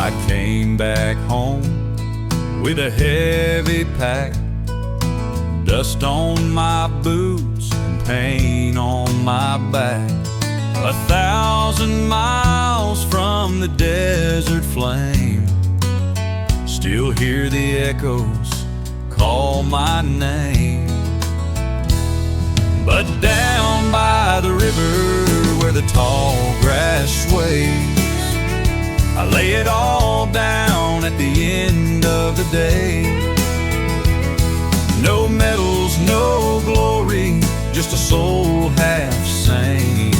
I came back home with a heavy pack, dust on my boots and pain on my back. 1,000 miles from the desert flame, still hear the echoes call my name. But down by the river where the tall grass sways, I lay it all down at the end of the day. No medals, no glory, just a soul half sane.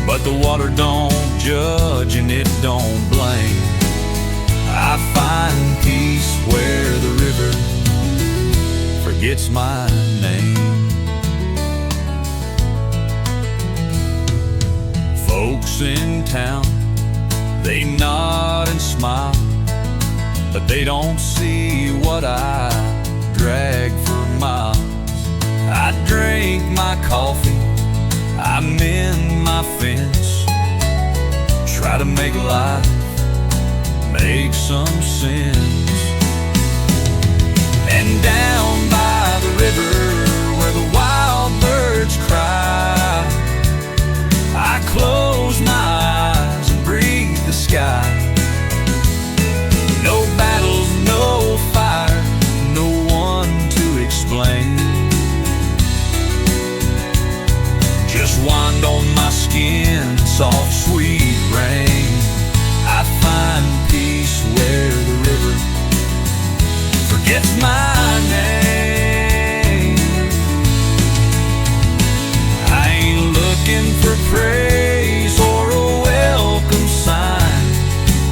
But the water don't judge and it don't blame. I find peace where the river forgets my name. Folks in town, they nod and smile, but they don't see what I drag for miles. I drink my coffee, I mend my fence, try to make life make some sense. And down by the river where the wild birds cry, I close my eyes and breathe the sky. No battles, no fire, no one to explain. Just wind on my skin, soft sweet rain. I find peace where the river forgets my name. I ain't looking for praise or a welcome sign,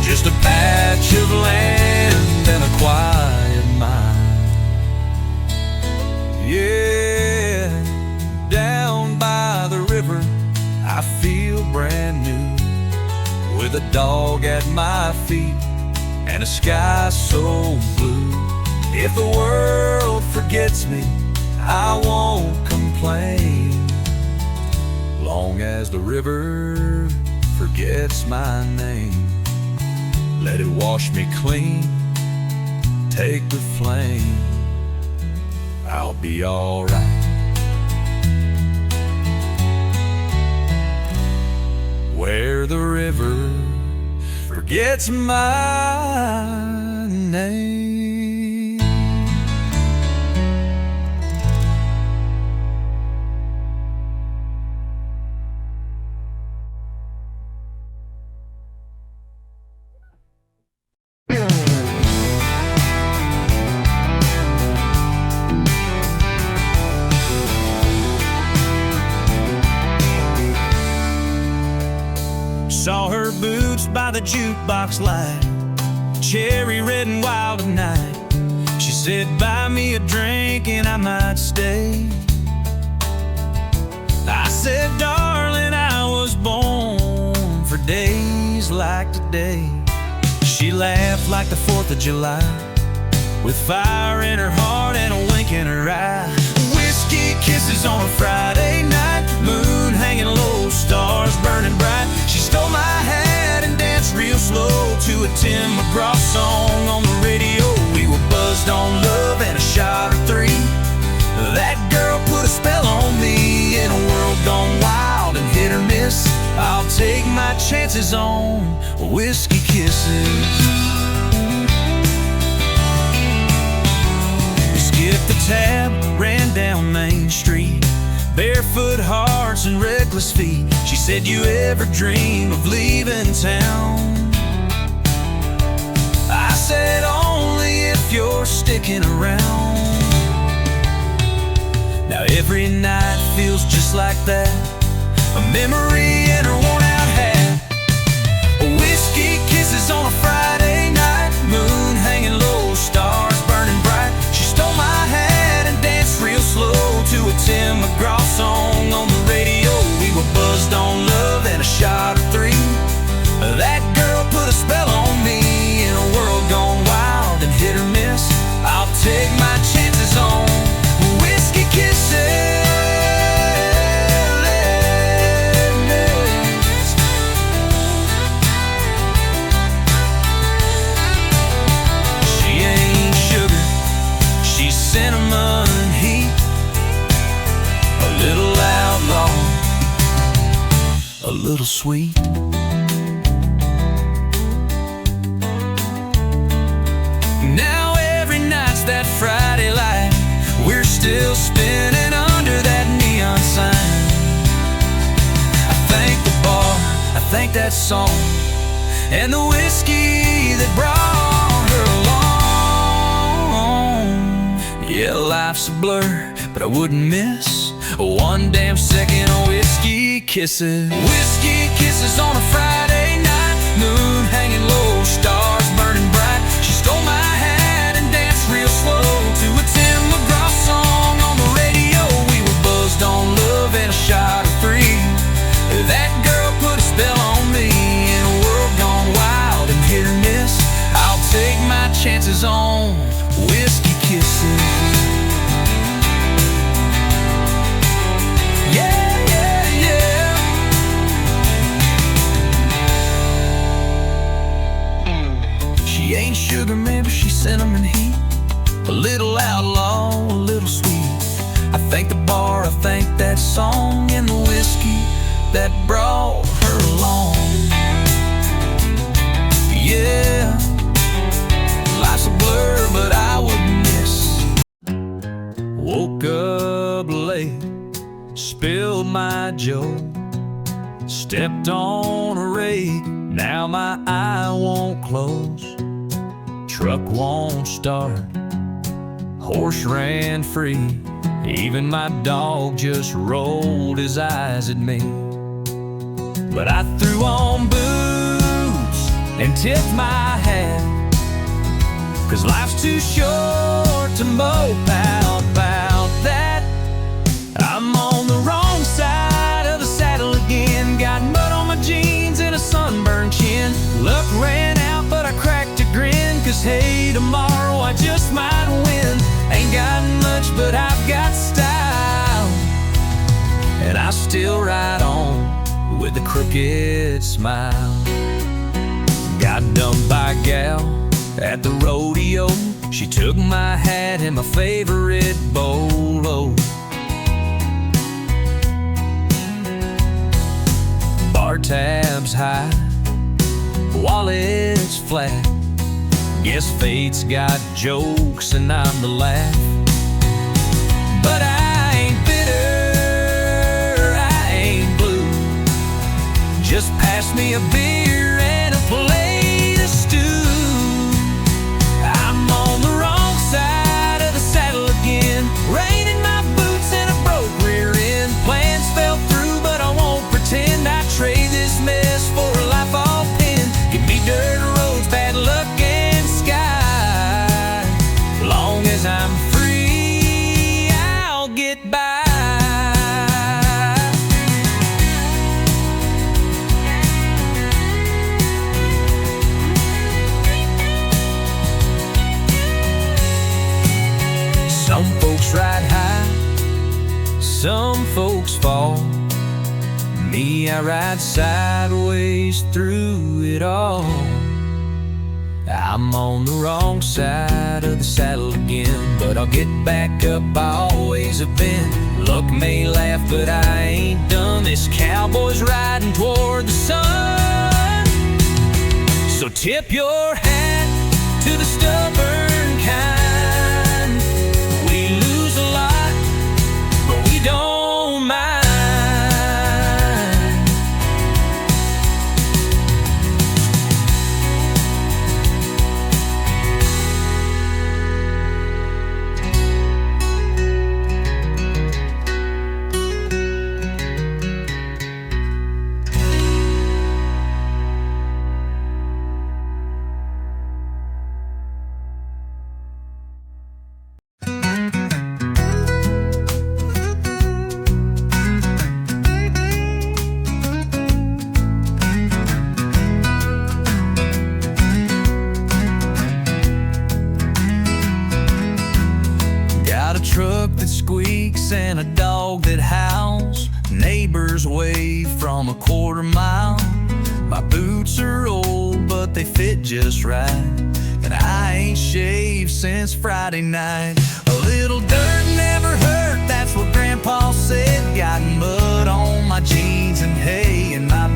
just a patch of land and a quiet mind. Yeah, down by the river I feel brand new, with a dog at my feet and a sky so blue. If the world forgets me, I won't complain, long as the river forgets my name. Let it wash me clean, take the flame, I'll be alright. Where the river forgets my name. Saw her boots by the jukebox light, cherry red and wild at night. She said, buy me a drink and I might stay. I said, darling, I was born for days like today. She laughed like the 4th of July, with fire in her heart and a wink in her eye. Whiskey kisses on a Friday night, moon hanging low, stars burning bright. She stole my hat and danced real slow to a Tim McGraw song on the radio. We were buzzed on love and a shot or 3. That girl put a spell on me in a world gone wild and hit or miss. I'll take my chances on whiskey kisses. Skipped the tab, ran down Main Street, barefoot hearts and reckless feet. She said, you ever dream of leaving town? I said, only if you're sticking around. Now every night feels just like that, a memory in her worn out hat. Whiskey kisses on a Friday night, moon hanging low, stars burning bright. She stole my hat and danced real slow to a Tim McGraw song on the radio. We were buzzed on love and a shot or 3. That girl put a spell on me in a world gone wild and hit or miss. I'll take my chances on whiskey kisses. little sweet. Now every night's that Friday light, we're still spinning under that neon sign. I thank the bar, I thank that song, and the whiskey that brought her along. Yeah, life's a blur, but I wouldn't miss one damn second of whiskey kisses. Whiskey kisses on a Friday night, moon hanging low, stars burning bright. She stole my hat and danced real slow to a Tim McGraw song on the radio. We were buzzed on love and a shot of three. That girl put a spell on me in a world gone wild and hit or miss. I'll take my chances on whiskey kisses. She ain't sugar, maybe she's cinnamon heat. A little outlaw, a little sweet. I thank the bar, I thank that song, and the whiskey that brought her along. Yeah, life's a blur, but I wouldn't miss. Woke up late, spilled my joe, stepped on a rake, now my eye won't close. Truck won't start, horse ran free, even my dog just rolled his eyes at me. But I threw on boots and tipped my hat, 'cause life's too short to mope about that. I'm on the wrong side of the saddle again, got mud on my jeans and a sunburned chin. Luck ran out but I cracked a grin, 'cause hey, tomorrow I just might win. Ain't got much but I've got style, and I still ride on with a crooked smile. Got dumped by a gal at the rodeo, she took my hat and my favorite bolo. Bar tabs high, wallet's flat, guess fate's got jokes and I'm the laugh. But I ain't bitter, I ain't blue, just pass me a beer and a plate of stew. I'm on the wrong side of the saddle again, rain in my boots and a broke rear end. Plans fell through but I won't pretend, I trade this mess for a life all pin. Give me dirt roads, bad luck and sky, long as I'm free, I'll get by. Some folks ride high, some folks fall. Me, I ride sideways through it all. I'm on the wrong side of the saddle again, but I'll get back up, I always have been. Luck may laugh, but I ain't done. This cowboy's riding toward the sun. So tip your hat to the stubborn kind. We lose a lot, but we don't mind. Truck that squeaks and a dog that howls, neighbors wave from a quarter mile. My boots are old but they fit just right, and I ain't shaved since Friday night. A little dirt never hurt, that's what Grandpa said. Got mud on my jeans and hay in my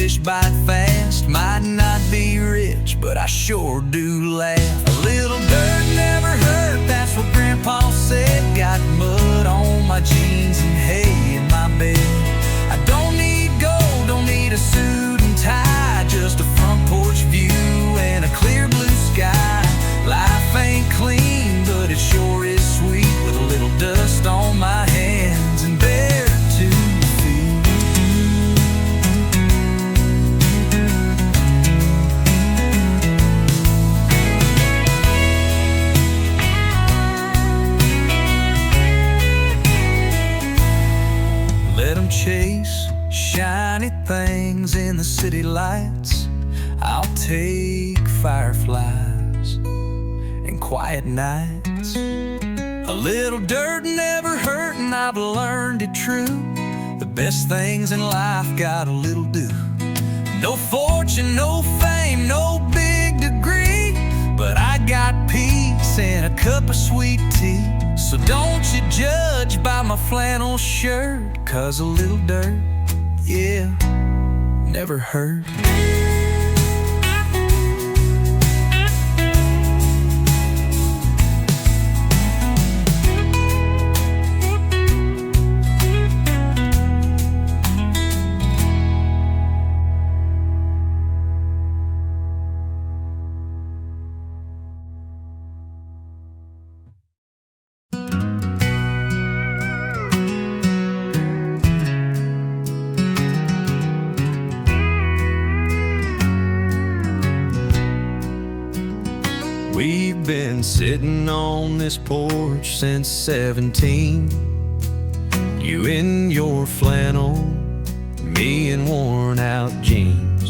fish bite fast. Might not be rich, but I sure do laugh. A little dirt never hurt, that's what Grandpa said. Got mud on my jeans and hay in my bed. I don't need gold, don't need a suit and tie, just a front porch view and a clear blue sky. Life ain't clean, but it sure is sweet, with a little dust on my hands and bare 2 feet. Let 'em chase shiny things in the city lights. I'll take fireflies and quiet nights. A little dirt never hurt, and I've learned it true. The best things in life got a little do. No fortune, no fame, no big degree, but I got peace and a cup of sweet tea. So don't you judge by my flannel shirt, 'cause a little dirt, yeah, never hurt. We've been sitting on this porch since 17. You in your flannel, me in worn out jeans,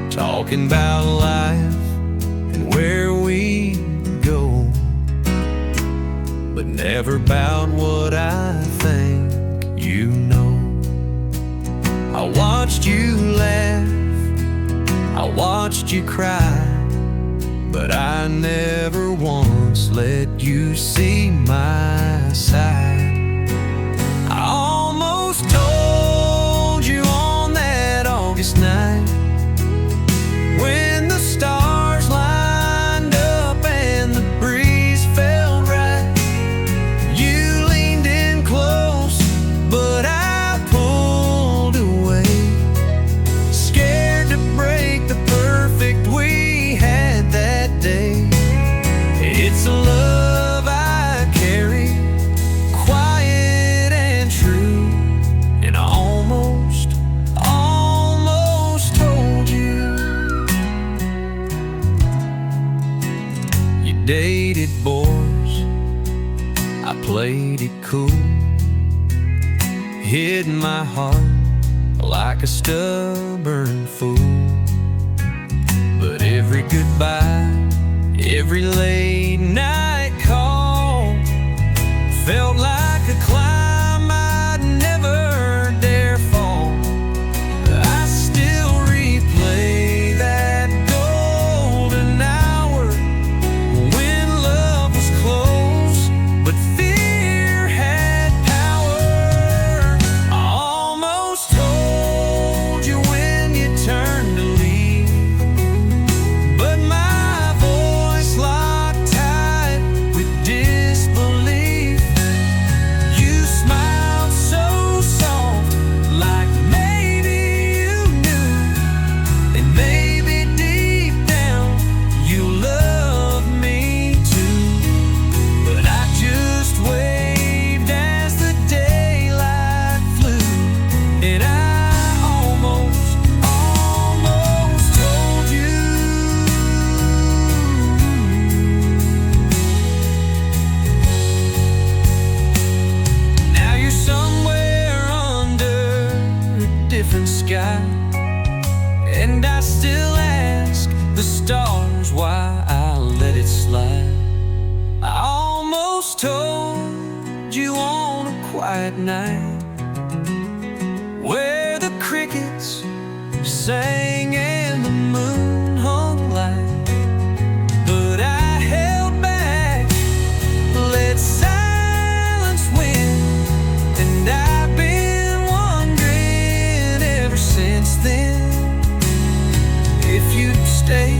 talking about life and where we go, but never about what I think you know. I watched you laugh, I watched you cry, but I never once let you see my side. I almost told you on that August night, when the stars lined up and the breeze felt right. You leaned in close, but I pulled away, scared to break the perfect we had that day. It's a love I carry, quiet and true, and I almost told you. You dated boys, I played it cool, hid my heart like a stubborn fool. But every goodbye, every late night call felt like a climb I'd never dare fall. I still replay that golden hour when love was close, but fear had power. I almost told you when you turned to leave, but my voice locked tight with disbelief. You smiled so soft, like maybe you knew, and maybe deep down you loved me too. But I just waved as the daylight flew, and I almost told you. Now you're somewhere under a different sky, and I still ask the stars why I let it slide. I almost told you on a quiet night, where the crickets sang and the moon hung light. But I held back, let silence win, and I've been wondering ever since then. stay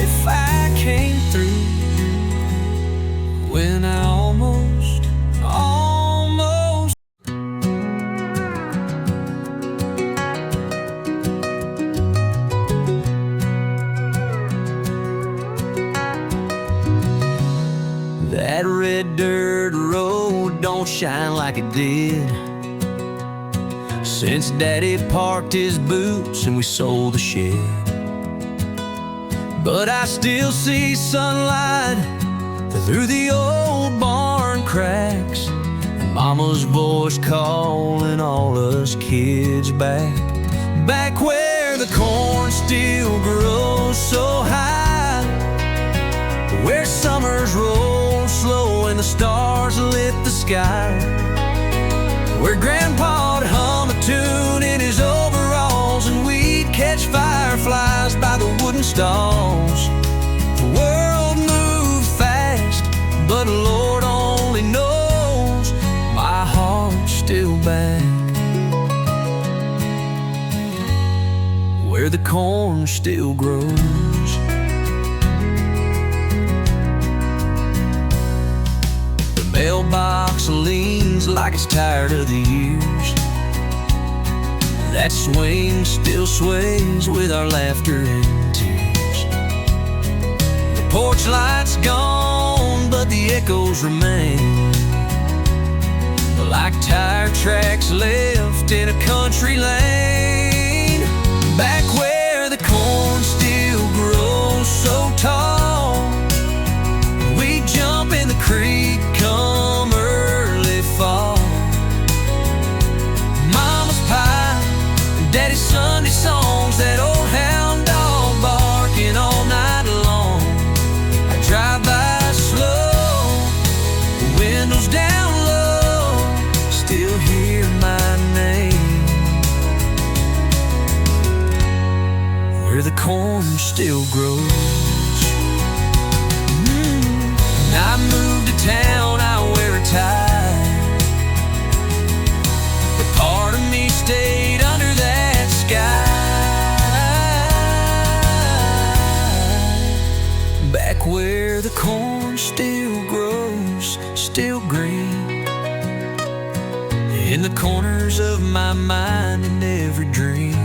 if I came through when I almost That red dirt road don't shine like it did since Daddy parked his boots and we sold the shed. But I still see sunlight through the old barn cracks, and Mama's voice calling all us kids back. Back where the corn still grows so high, where summers roll slow and the stars lit the sky, where Grandpa'd hum a tune in his overalls and we'd catch fireflies by the wooden stalls. The world moved fast, but Lord only knows my heart's still back where the corn still grows. The mailbox leans like it's tired of the years. That swing still sways with our laughter and tears. The porch light's gone, but the echoes remain, like tire tracks left in a country lane. Back where the corn still grows so tall, we jump in the creek come early fall. Mama's pie, Daddy's Sunday songs, that old hound dog barking all night long. I drive by slow, windows down low, still hear my name where the corn still grows. I moved to town, I wear a tie, but part of me stayed under that sky. Back where the corn still grows, still green, in the corners of my mind and every dream,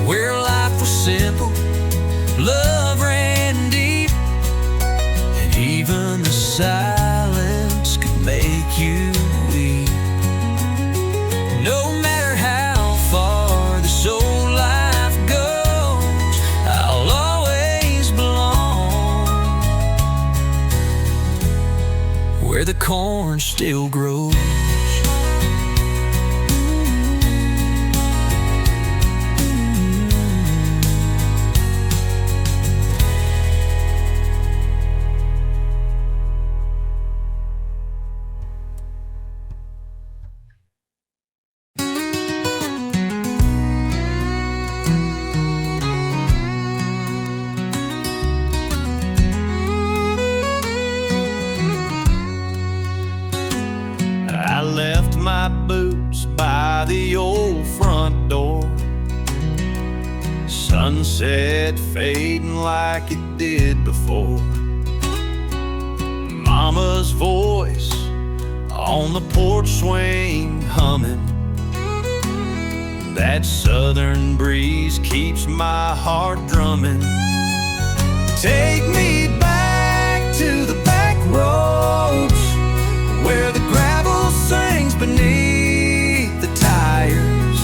where life was simple, love ran deep, and even the silence could make you weep. No matter how far this old life goes, I'll always belong where the corn still grows. I left my boots by the old front door, sunset fading like it did before. Mama's voice on the porch swing humming, that southern breeze keeps my heart drumming. Take me back to the back roads where the gravel sings beneath the tires,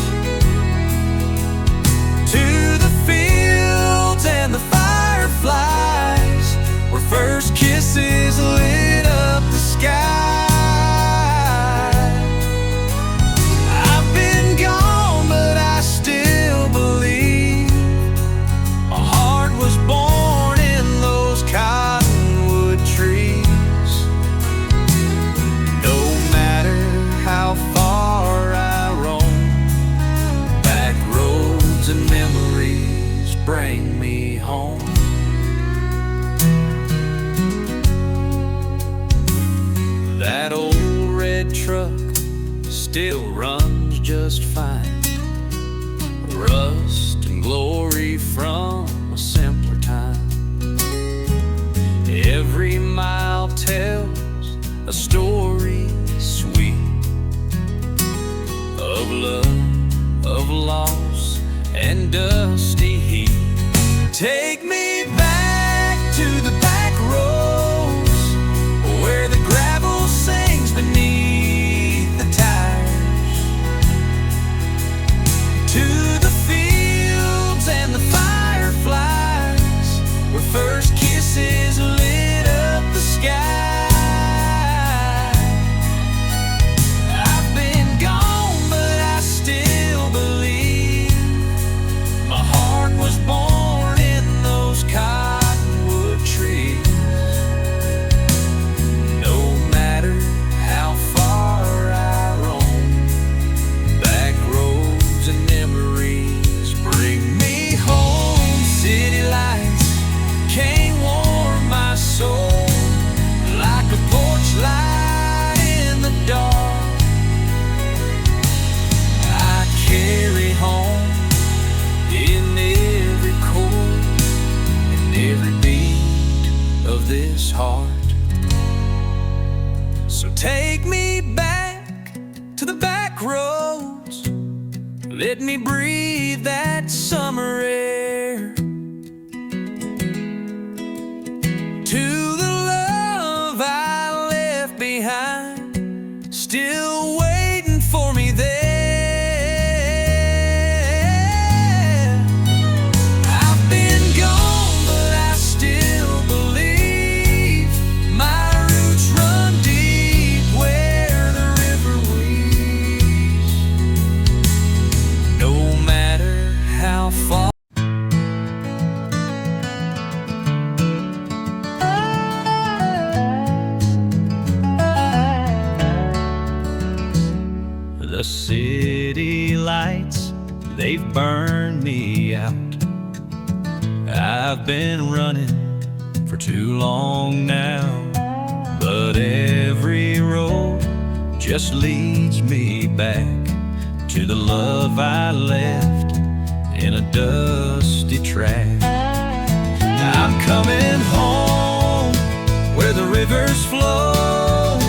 to the fields and the fireflies where first kisses lit up the sky. I've been gone, but I still believe my heart was born in those cottonwood trees. No matter how far I roam, back roads and memories bring me home. That old red truck still runs just fine, rust and glory from and dusty heat. Take me back to the back roads where the gravel sings beneath the tires, to the fields and the fireflies where first kisses lit up the sky. This heart. So take me back to the back roads, let me breathe that summer air, to the love I left behind, still waiting for me there. The city lights, they've burned me out. I've been running for too long now, but every road just leads me back to the love I left in a dusty track. I'm coming home where the rivers flow,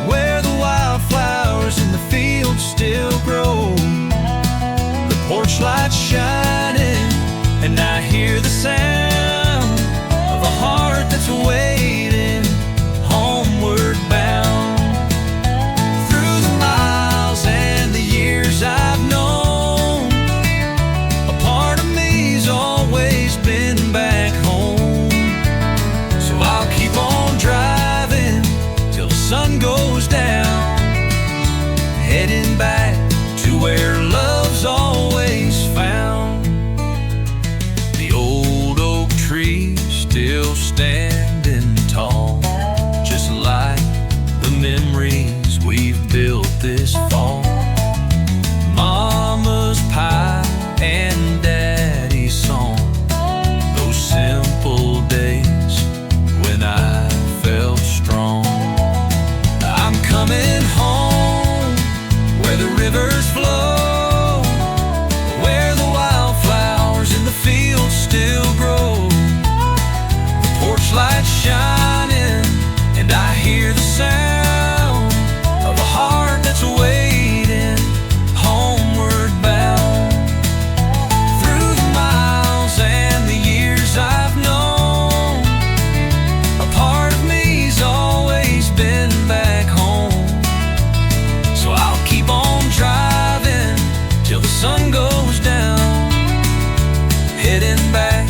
where the wildflowers in the fields still grow. The porch light's shining and I hear the sound of a heart that's waiting, homeward bound. Through the miles and the years I've known, a part of me's always been back home. So I'll keep on driving till the sun goes down, heading back to where love's always found. The old oak tree still standing tall, just like the memories we've built this fall. Mama's pie and daddy's song, those simple days when I felt strong. I'm coming home where the rivers flow, where the wildflowers in the fields still grow. The porch light's shining and I hear the sound of a heart that's waiting, homeward bound. Through the miles and the years I've known, a part of me's always been back home. So I'll keep on driving till the sun goes down, heading back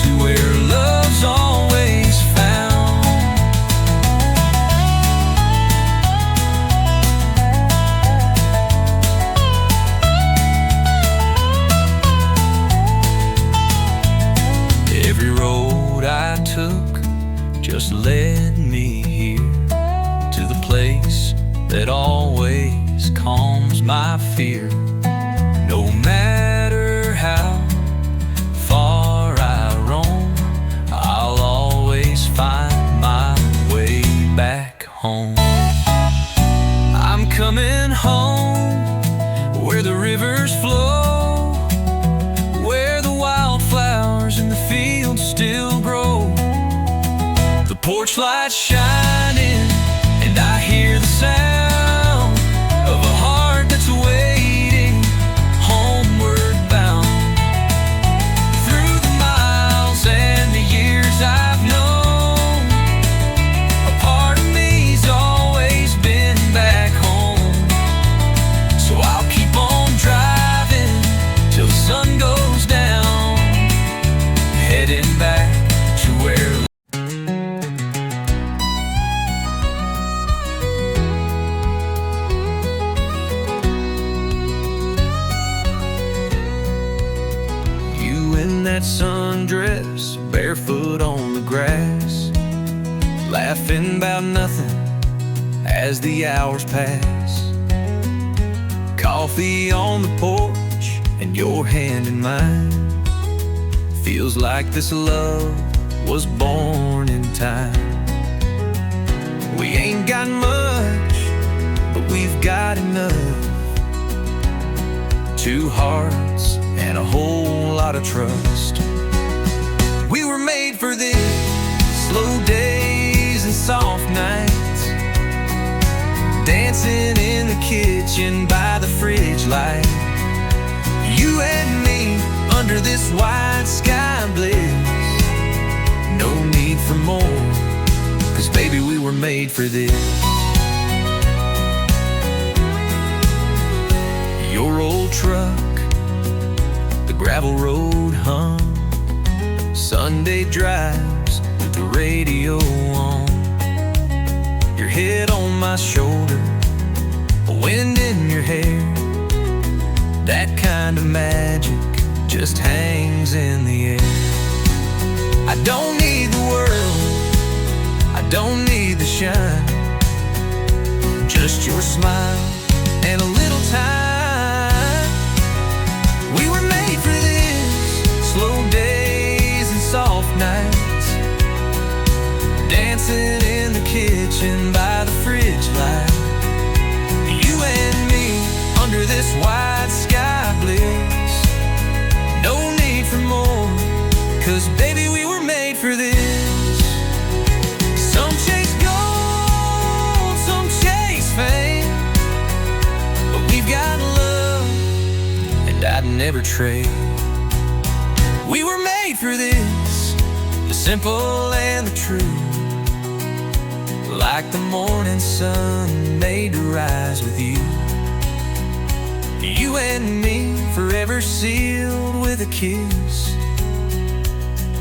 to where love's always found. Every road I took just led me here to the place that always calms my fear. No matter how far I roam, I'll always find my way back home. I'm coming home where the rivers flow, where the wildflowers in the fields still grow. The porch light's shining and I hear the sound of a heart that's waiting, homeward bound. that sundress, barefoot on the grass, laughing about nothing as the hours pass. Coffee on the porch and your hand in mine. Feels like this love was born in time. We ain't got much, but we've got enough. Two hearts and a whole lot of trust. We were made for this, slow days and soft nights, dancing in the kitchen by the fridge light. You and me under this wide sky bliss. No need for more, 'cause baby we were made for this. Your old truck, the gravel road hum, Sunday drives with the radio on. Your head on my shoulder, a wind in your hair. That kind of magic just hangs in the air. I don't need the world, I don't need the shine, just your smile and a little time. We were made for this, slow days and soft nights, dancing in the kitchen by the fridge light. You and me under this wide sky bliss. No need for more, 'cause baby we were made for this. Some chase gold, some chase fame, but we've got love, and I'd never trade. We were made for this, the simple and the true, like the morning sun made to rise with you. You and me forever sealed with a kiss,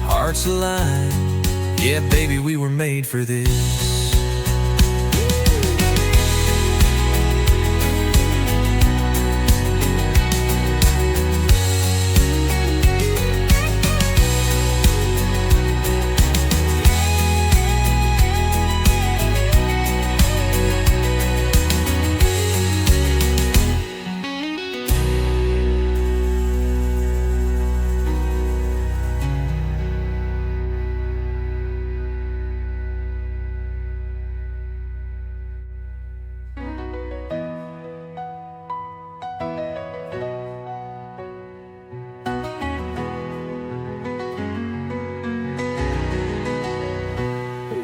hearts aligned. Yeah, baby, we were made for this.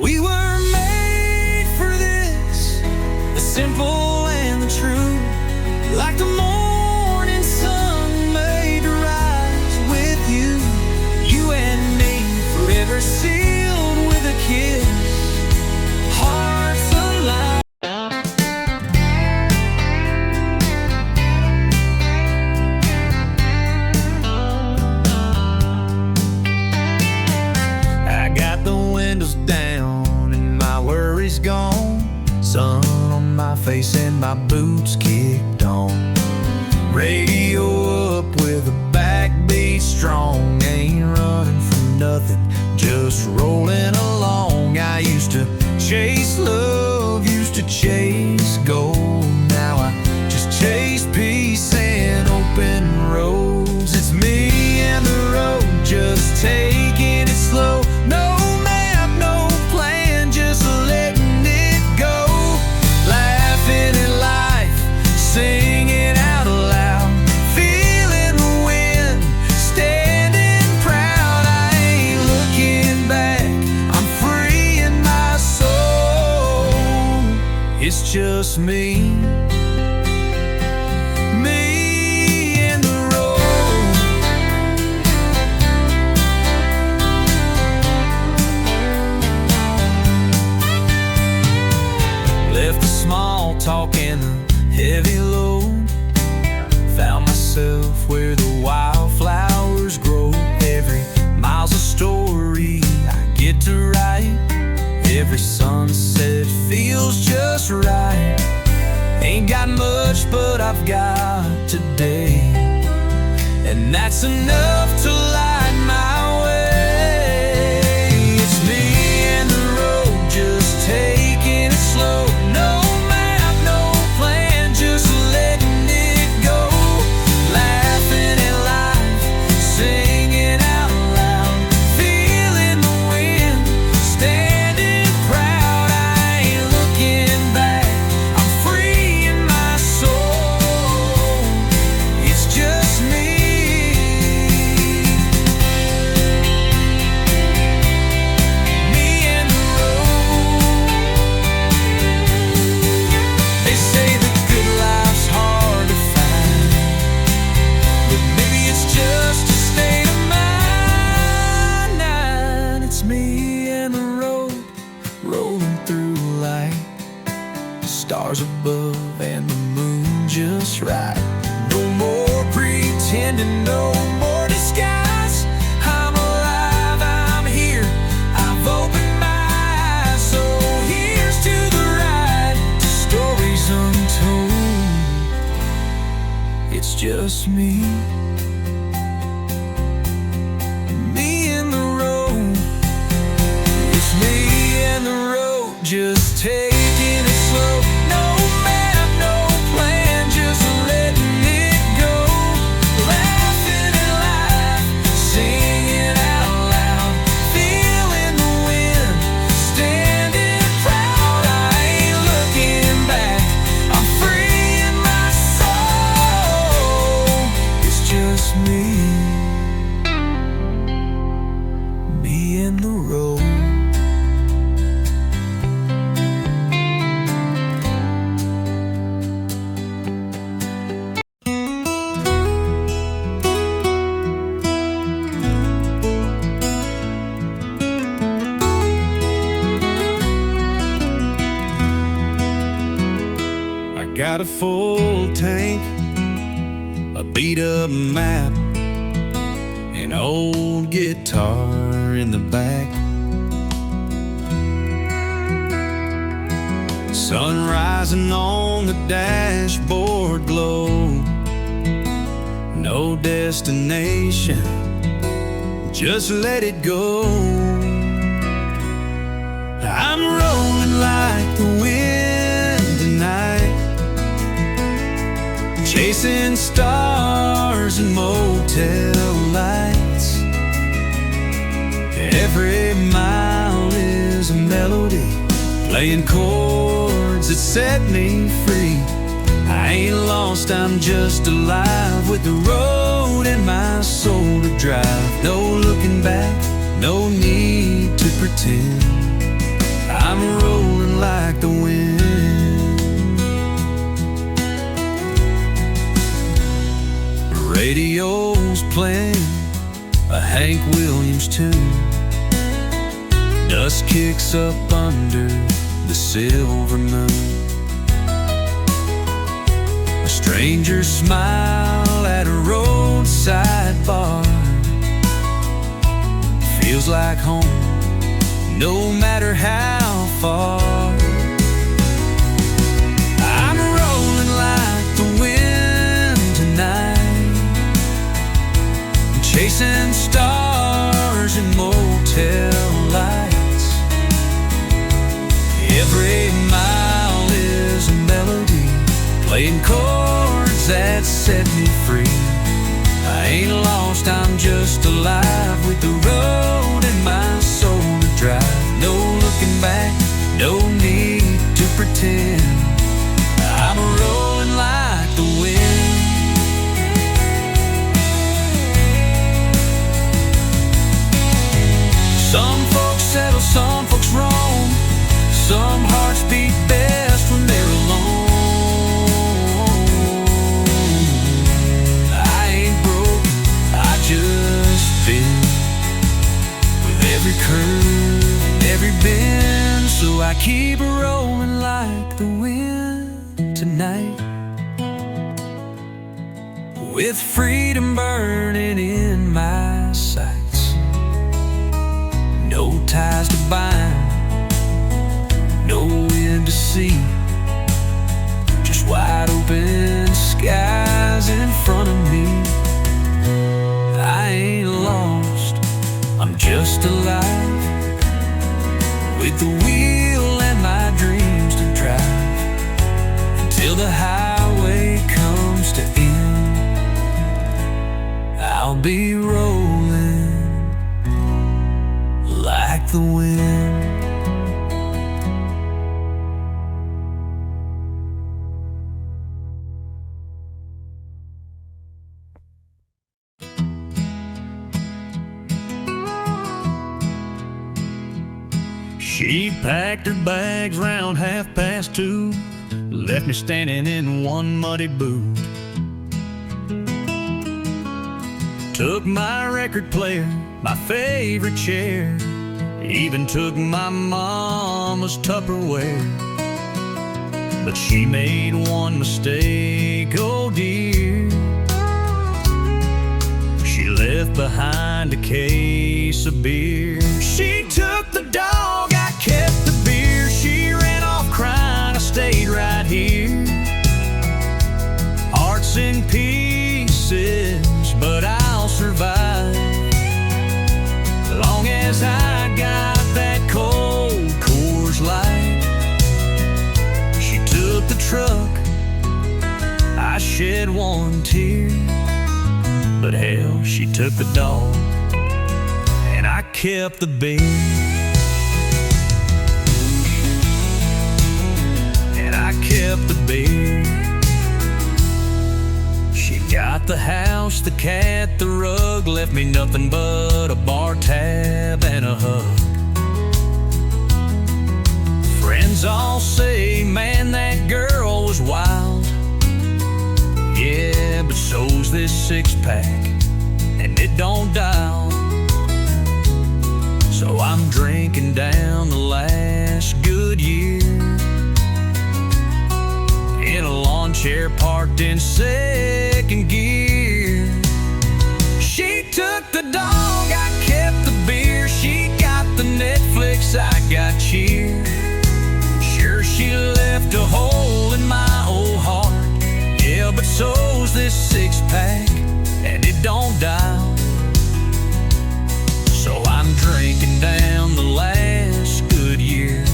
We were made for this, the simple and the true, like the morning sun made to rise with you. You and me forever sealed with a kiss, hearts alive. I got the windows down, gone, sun on my face and my boots kicked on. Radio up with a backbeat strong, ain't running from nothing, just rolling along. I used to chase love, used to chase gold, now I just chase peace and open roads. It's me and the road, just taking it slow. No map, no plan, just letting it go. Laughing at life, singing out loud, feeling the wind, standing proud. I ain't looking back, I'm free in my soul. It's just me. Talking a heavy load, found myself where the wildflowers grow. Every mile's a story I get to write, every sunset feels just right. Ain't got much, but I've got today, and that's enough to light my pretending, no more disguise. I'm alive, I'm here, I've opened my eyes. So here's to the ride, to stories untold. It's just me and the road. It's me and the road, just taking it slow. No map, no plan, just letting it go. Laughing and life, singing out loud, feeling the wind, standing proud. I ain't looking back, I'm free in my soul. It's just me and the road. I got a full tank, a beat up map, an old guitar in the back. Sun rising on the dashboard glow. No destination, just let it go. I'm rolling like the wind tonight, chasing stars and motel lights. Every mile is a melody, playing chords that set me free. I ain't lost, I'm just alive, with the road and my soul to drive. No looking back, no need to pretend. I'm rolling like the wind. Radio's playing a Hank Williams tune. Dust kicks up under the silver moon. A stranger smile at a roadside bar. Feels like home, no matter how far. I'm rolling like the wind tonight, chasing stars and motel lights. Every mile is a melody, playing chords that set me free. I ain't lost, I'm just alive, with the road and my soul to drive. No looking back, no need to pretend. I'm rolling like the wind. Some folks settle, some folks roam. Some hearts beat best when they're alone. I ain't broke, I just been with every curve, every bend. So I keep rolling like the wind tonight, with freedom burning in my sights. No ties to bind, no wind to see, just wide open skies in front of me. I ain't lost, I'm just alive, with the wheel and my dreams to drive, until the highway comes to end. I'll be rolling like the wind. She packed her bags round 2:30, left me standing in one muddy boot. Took my record player, my favorite chair, even took my mama's Tupperware. But she made one mistake, oh dear. behind a case of beer. She took the dog, I kept the beer. She ran off crying, I stayed right here. Heart's in pieces, but I'll survive. Long as I got that cold Coors Light. She took the truck, I shed one tear. But hell, she took the dog, and I kept the beer. And I kept the beer. She got the house, the cat, the rug, left me nothing but a bar tab and a hug. Friends all say, man, that girl was wild. Yeah, but so's this six-pack, and it don't dial. So I'm drinking down the last good year in a lawn chair parked in second gear. She took the dog, I kept the beer. She got the Netflix, I got cheer. Sure, she left a hole in my old heart. Yeah, but so's this six-pack, and it don't dial. So I'm drinking down the last good year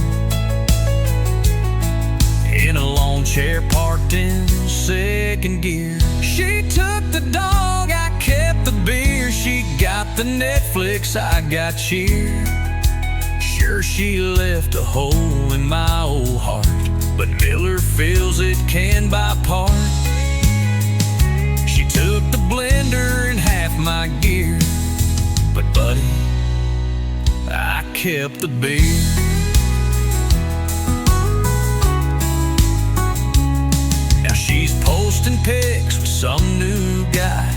in a lawn chair parked in second gear. She took the dog, I kept the beer. She got the Netflix, I got cheer. Sure, she left a hole in my old heart, but Miller fills it can by part. She took the blender and half my gear, but buddy, I kept the beer. Now she's posting pics with some new guy,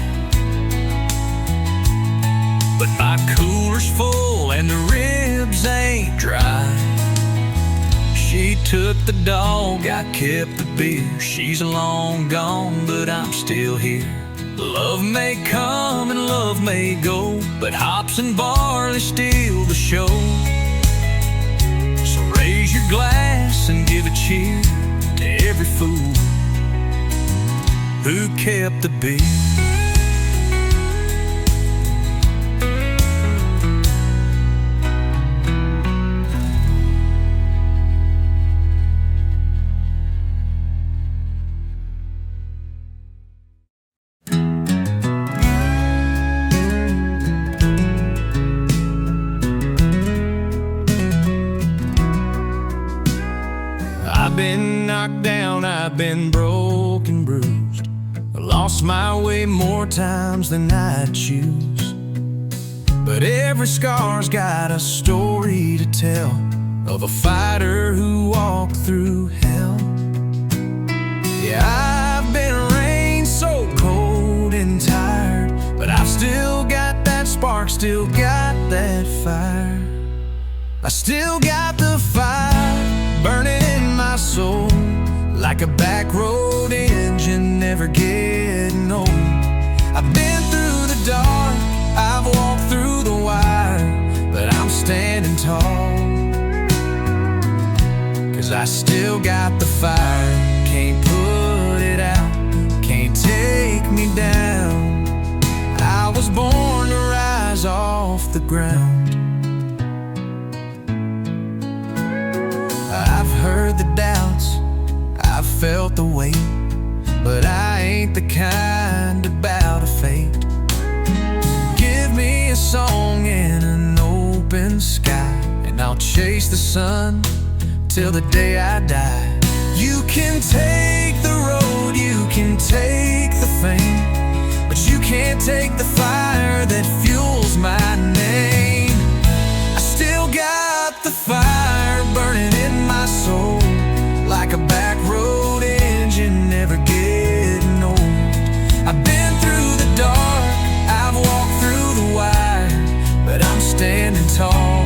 but my cooler's full and the ribs ain't dry. She took the dog, I kept the beer. She's long gone, but I'm still here. Love may come and love may go, but hops and barley steal the show. So raise your glass and give a cheer to every fool who kept the beer. I've been knocked down, I've been broken, bruised. I lost my way more times than I'd choose. But every scar's got a story to tell of a fighter who walked through hell. Yeah, I've been rained so cold and tired, but I've still got that spark, still got that fire. I still got the fire burning in my soul, like a back road engine never getting old. I've been through the dark, I've walked through the wire, but I'm standing tall, 'cause I still got the fire. Can't put it out, can't take me down. I was born to rise off the ground. I've heard the doubts, I've felt the weight, but I ain't the kind about a fate. Give me a song in an open sky, and I'll chase the sun till the day I die. You can take the road, you can take the fame, but you can't take the fire that fuels my name. I still got the fire burning in my soul, like a back road engine never getting old. I've been through the dark, I've walked through the wire, but I'm standing tall,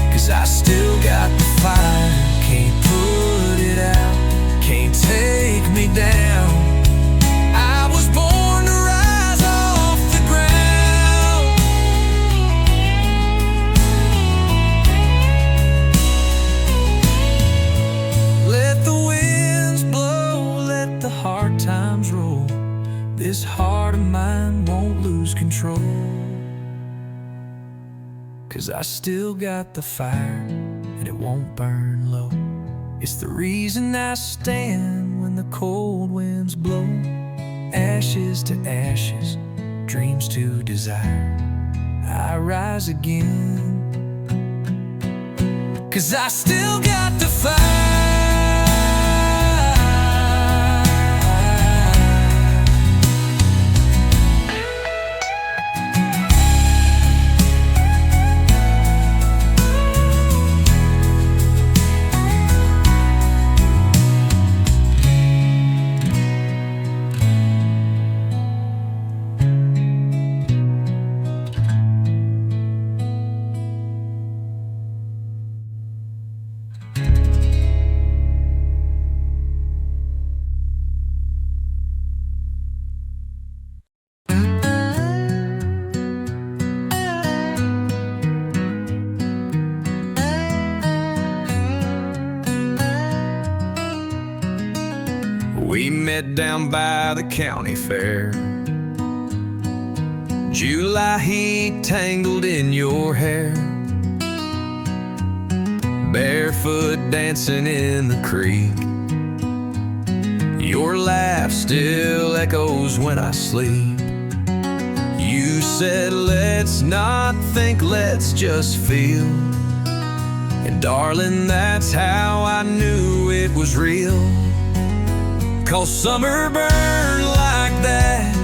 'cause I still got the fire. Can't put it out, can't take me down. I was born to rise off this heart of mine won't lose control. 'Cause I still got the fire and it won't burn low. It's the reason I stand when the cold winds blow. Ashes to ashes, dreams to desire, I rise again. 'Cause I still got the fire. We met down by the county fair. July heat tangled in your hair. Barefoot dancing in the creek. Your laugh still echoes when I sleep. You said, let's not think, let's just feel. And darling, that's how I knew it was real. 'Cause summer burned like that,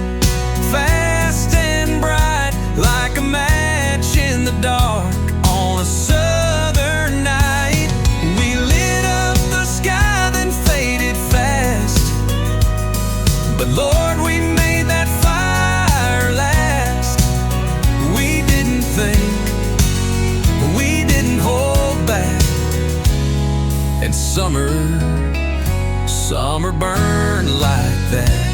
fast and bright, like a match in the dark on a southern night. We lit up the sky, then faded fast. But Lord, we made that fire last. We didn't think, we didn't hold back. And summer burned like that.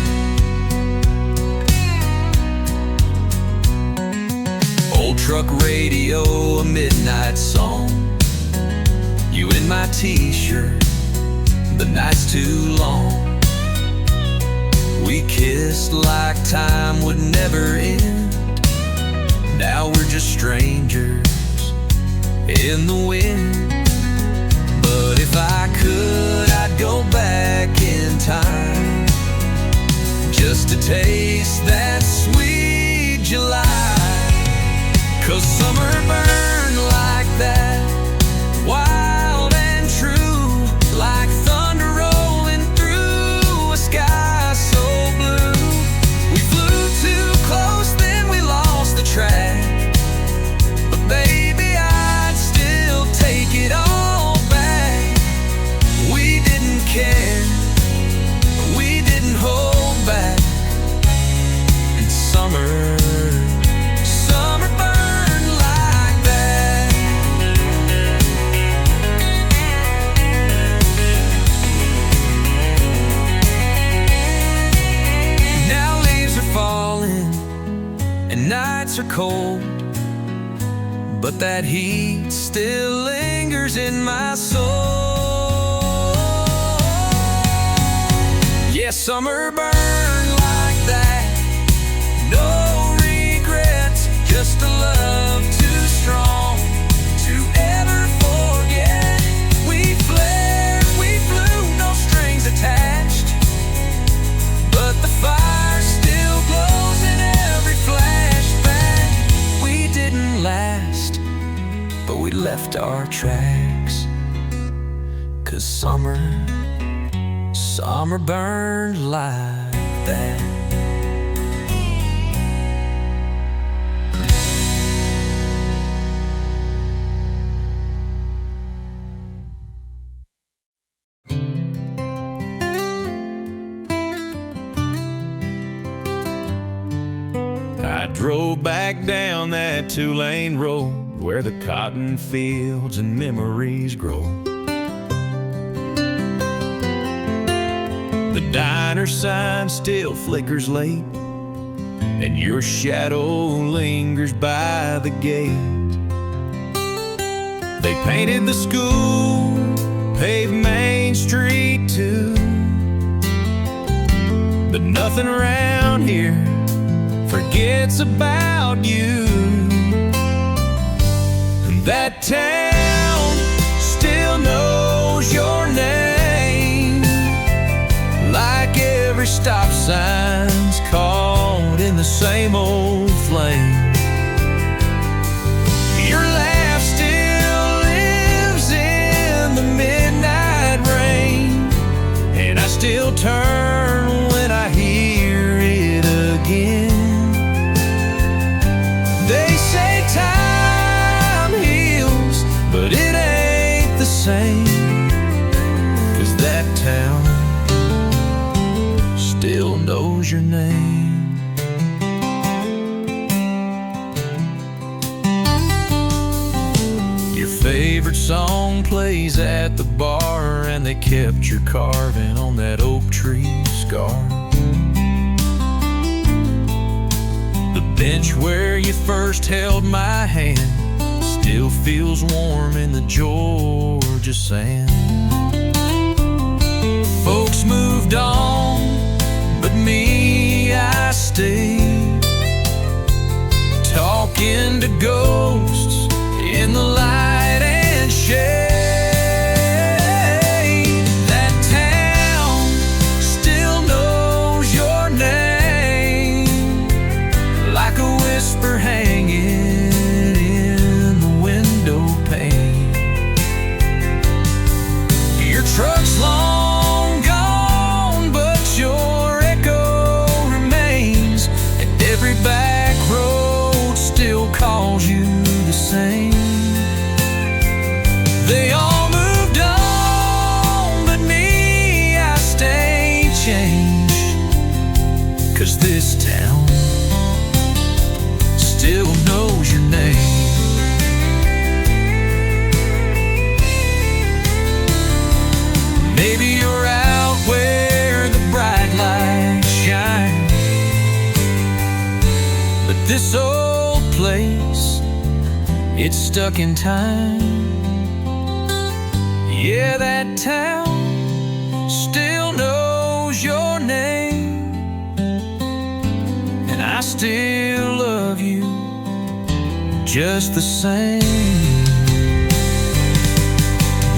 Old truck radio, a midnight song. You in my t-shirt, the night's too long. We kissed like time would never end. Now we're just strangers in the wind. But if I could, I'd go back in time, just to taste that sweet July. 'Cause summer burned like that, wild and true, like thunder rolling through a sky so blue. We flew too close, then we lost the track. But baby, I'd still take it all back. We didn't care, we didn't hold back. And summer burned like that. Now leaves are falling and nights are cold, but that heat still lingers in my soul. Yeah, summer burned like that. No regrets, just a love too strong to ever forget. We flared, we flew, no strings attached. But the fire still glows in every flashback. We didn't last, but we left our tracks. 'Cause summer burned like that. I drove back down that 2-lane road where the cotton fields and memories grow. The diner sign still flickers late, and your shadow lingers by the gate. They painted the school, paved Main Street too, but Nothing around here forgets about you. That town still knows your name, like every stop sign's caught in the same old flame. Your laugh still lives in the midnight rain, and I still turn when I hear it again. They say time heals, but it ain't the same, 'cause that town still knows your name. Your favorite song plays at the bar, and they kept your carving on that oak tree scar. The bench where you first held my hand still feels warm in the Georgia sand. Folks moved on, but me, I stayed, talking to ghosts in the light and shade. That town still knows your name, like a whisper hanging in the window pane. Your truck's long gone, but your echo remains, and every back road still calls you the same. They all moved on, but me, I stay changed, 'cause this town still knows your name. Maybe you're out where the bright lights shine, but this old place, it's stuck in time. Yeah, that town still knows your name, and I still love you just the same.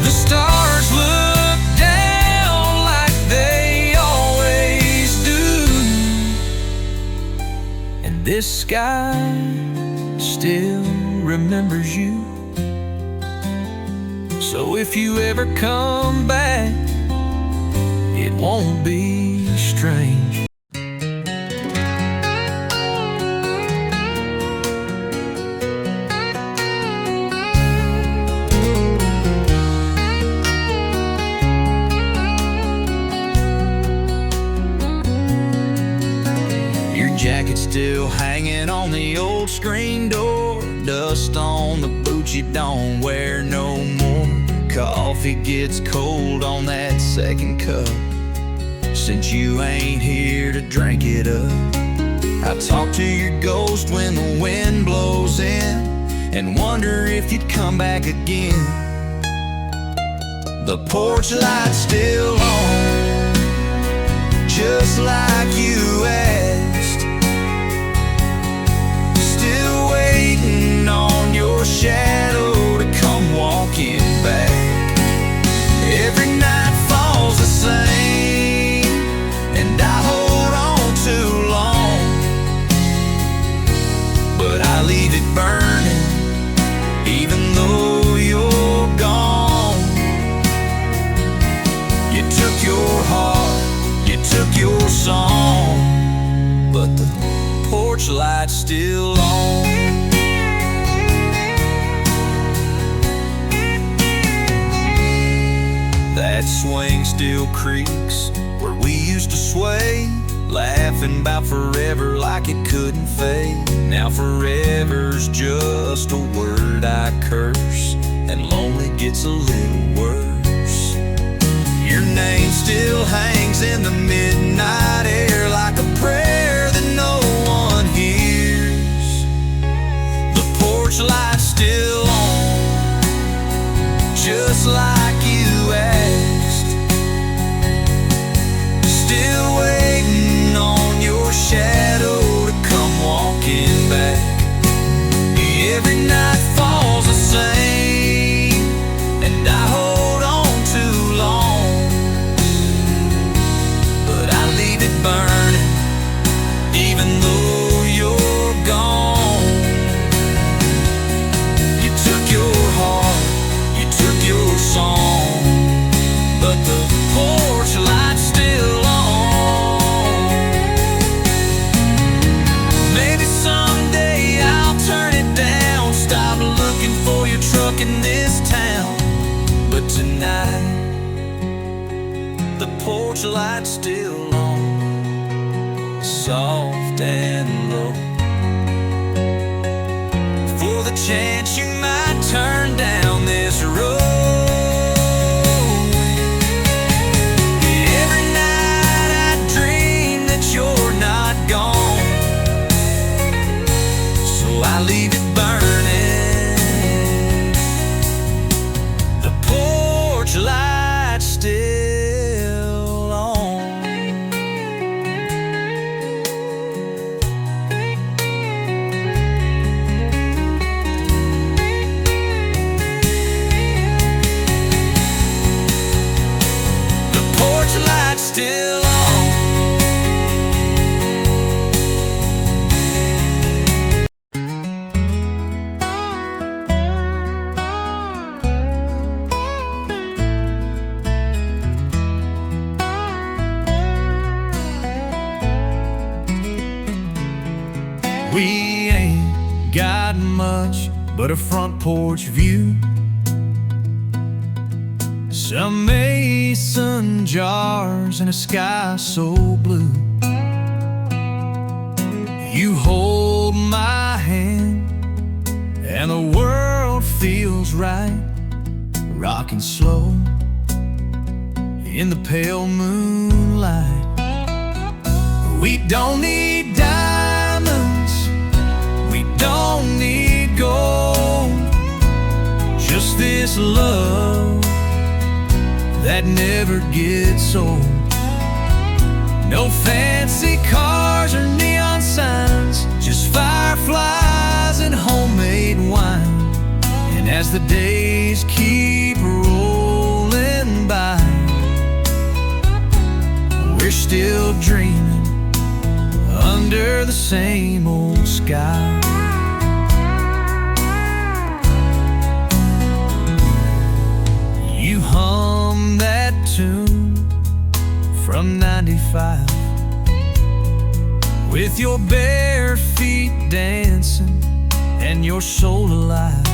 The stars look down like they always do, and this sky still remembers you. So if you ever come back, it won't be strange. Your jacket's still hanging on the old screen door, dust on the boots you don't wear no more. Coffee gets cold on that second cup, since you ain't here to drink it up. I talk to your ghost when the wind blows in, and wonder if you'd come back again. The porch light's still on, just like you asked, still waiting on your shadow to come walking back. Every night falls the same, and I hold on too long, but I leave it burning, even though you're gone. You took your heart, you took your song, but the porch light's still on. That swing still creaks where we used to sway, laughing about forever like it couldn't fade. Now forever's just a word I curse, and lonely gets a little worse. Your name still hangs in the midnight air like a prayer that no one hears. The porch light's still on, just like you asked, still waiting on porch light still on, soft and low, for the chance you might turn down this road. Every night I dream that you're not gone, so I leave it burning. The porch light still on. The porch light still on. We ain't got much but a front porch view, some mason jars and a sky so blue. You hold my hand and the world feels right, rocking slow in the pale moonlight. We don't need diamonds, we don't need gold, just this love that never gets old. No fancy cars or neon signs, just fireflies and homemade wine. And as the days keep rolling by, we're still dreaming under the same old sky. You hum that tune from 95 with your bare feet dancing and your soul alive.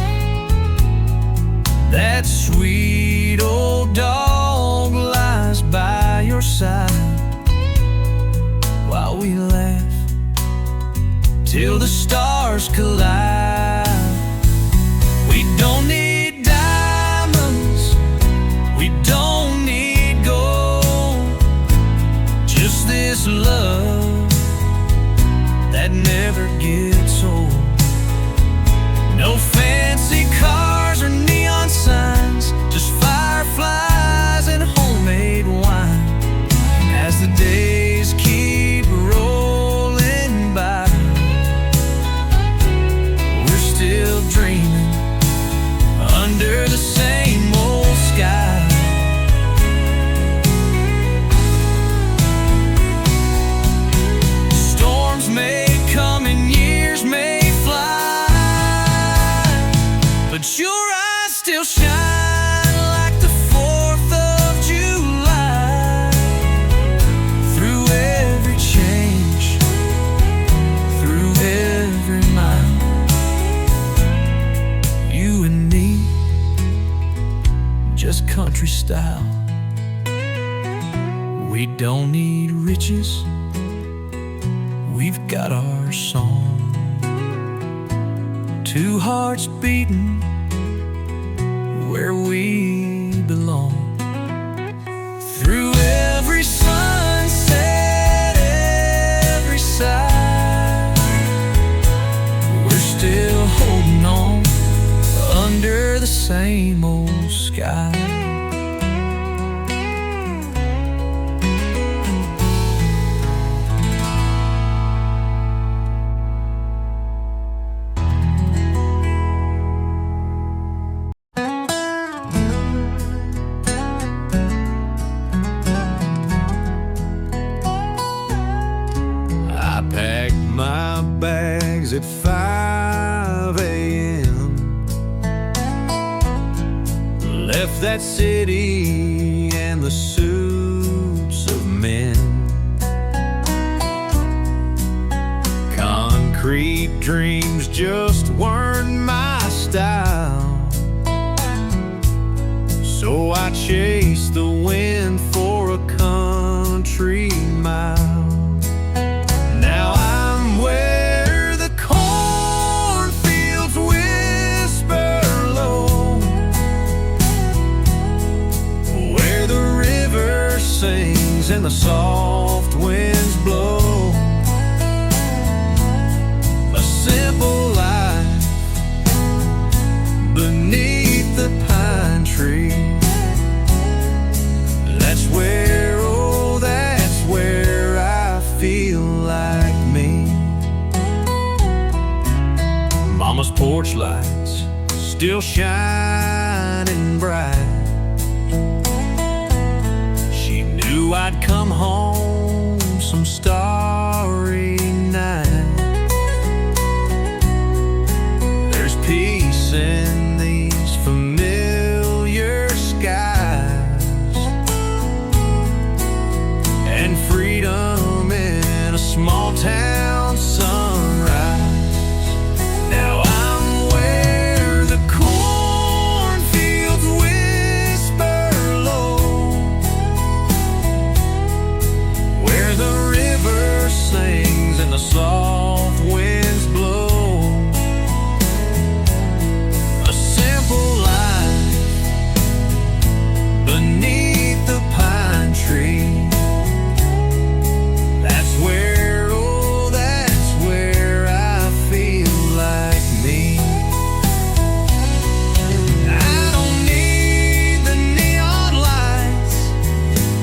That sweet old dog lies by your side while we laugh till the stars collide. We don't need diamonds, we don't need gold, just this love that never gets old. No fancy cars or neon signs, just fireflies and homemade wine. As the days keep rolling by, we're still dreaming under the same old sky. Storms may come and years may fly, but your eyes still shine like the 4th of July. Through every change, through every mile, you and me, just country style. We don't need riches, we've got our song. Two hearts beating where we belong. Through every sunset, every side, we're still holding on under the same old sky. At 5 a.m. left that city and the suits of men. Concrete dreams just weren't my style, so I chased the wind for a sings and the soft winds blow. A simple life beneath the pine tree. That's where, oh, that's where I feel like me. Mama's porch lights still shining bright. She knew I'd come home some starry night. There's peace in these familiar skies, and freedom in a small town sunrise. Now I'm where the cornfields whisper low, where the river sings and the soft winds blow. A simple life beneath the pine tree. That's where, oh, that's where I feel like me. I don't need the neon lights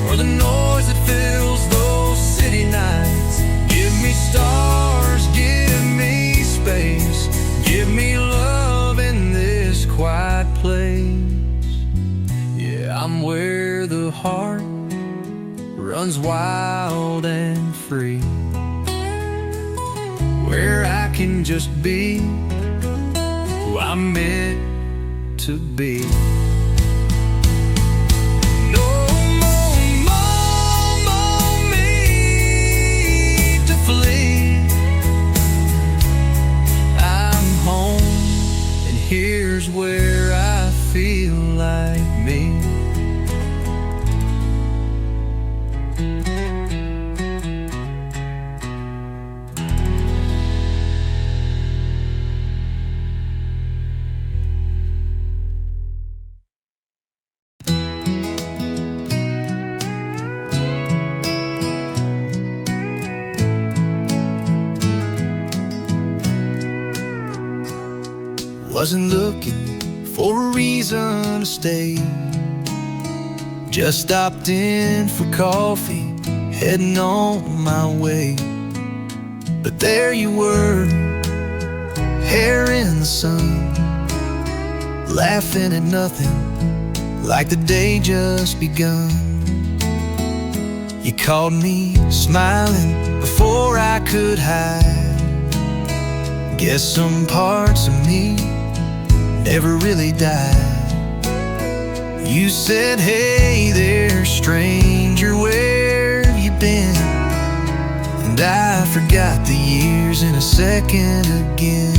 or the noise that fills those city nights. Give me stars, give me space, give me love in this quiet place. Yeah, I'm where the heart runs wild and free, where I can just be who I'm meant to be. No more me to flee. I'm home, and here's where I feel like me. Wasn't looking for a reason to stay, just stopped in for coffee, heading on my way. But there you were, hair in the sun, laughing at nothing, like the day just begun. You caught me smiling before I could hide. Guess some parts of me never really died. You said, hey there, stranger, where have you been? And I forgot the years in a second again.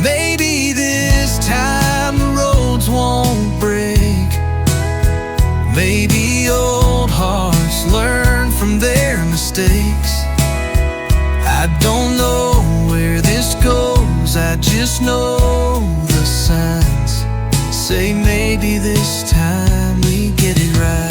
Maybe this time the roads won't break. Maybe old hearts learn from their mistakes. I don't know where this goes, I just know the signs say maybe this time we get it right.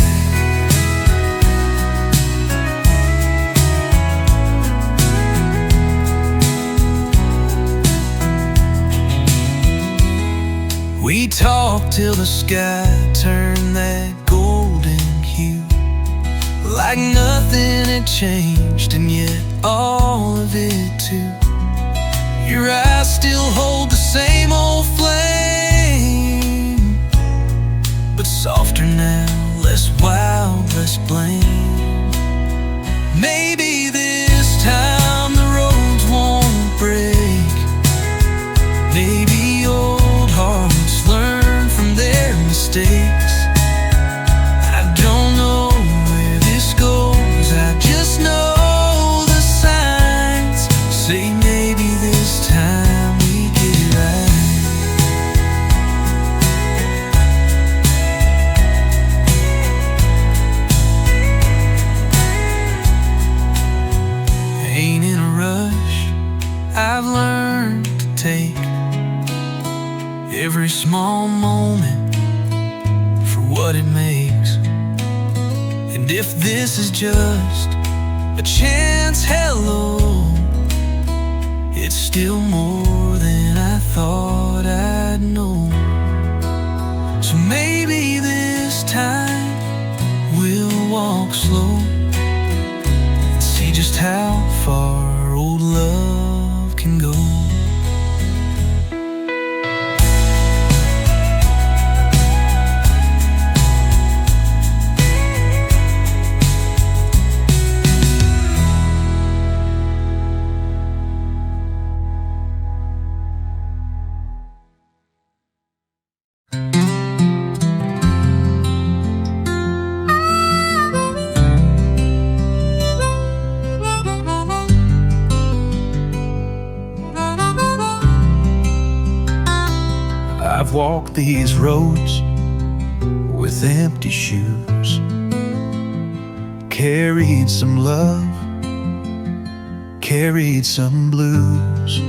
We talked till the sky turned that golden hue, like nothing had changed, and yet all of it too. Your eyes still hold the same old flame, but softer now, less wild, less blame. Maybe this time the roads won't break. Maybe old hearts learn from their mistakes. I don't know where this goes, I just know the signs say maybe this time we get it right. Ain't in a rush, I've learned to take every small moment for what it makes. And And if this is just a chance hello, it's still more than I thought I'd know. So maybe this time we'll walk slow and see just how far old love can go. I've walked these roads with empty shoes, carried some love, carried some blues.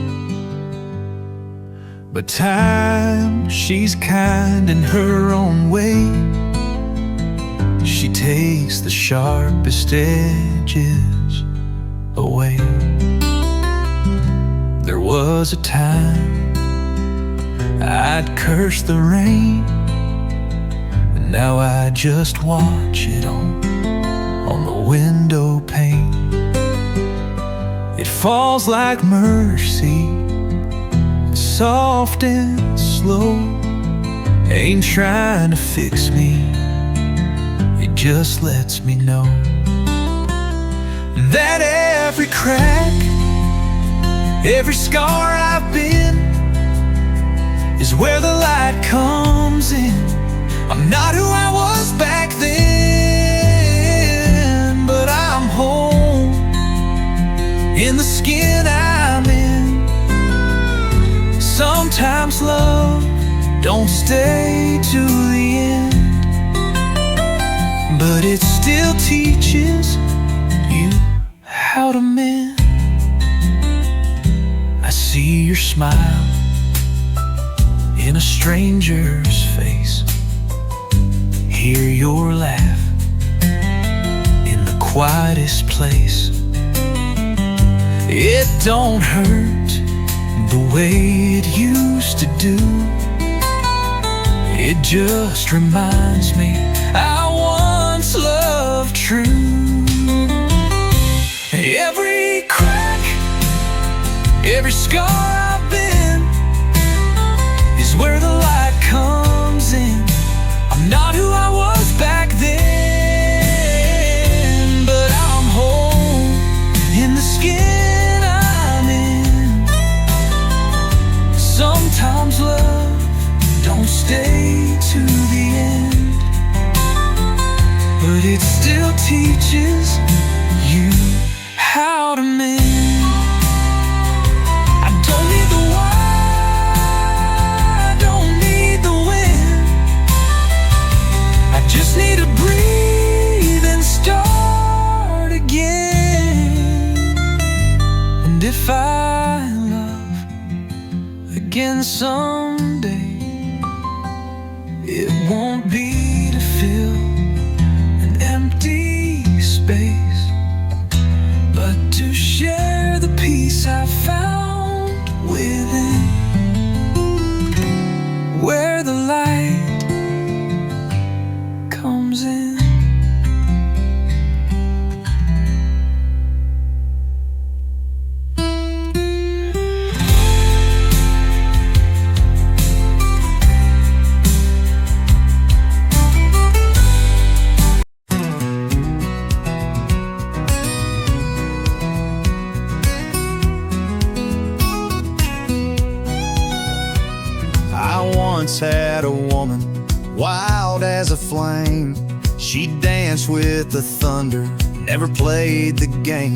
But time, she's kind in her own way. She takes the sharpest edges away. There was a time I'd curse the rain, and now I just watch it on the window pane. It falls like mercy, soft and slow. Ain't trying to fix me, it just lets me know that every crack, every scar I've been is where the light comes in. I'm not who I was back then, but I'm home in the skin I'm in. Sometimes love don't stay to the end, but it still teaches you how to mend. I see your smile in a stranger's face, hear your laugh in the quietest place. It don't hurt the way it used to do. It just reminds me I once loved true. Every crack, every scar I've been is where the light comes in. I'm not who I was back then, but I'm home in the skin I'm in. Sometimes love don't stay to the end, but it still teaches you how to mend. I don't need the why, don't need the wind. I just need to breathe and start again. And if I love again someday, it won't be to fill an empty space, but to share the peace I found within, where the light comes in. Once had a woman, wild as a flame. She danced with the thunder, never played the game.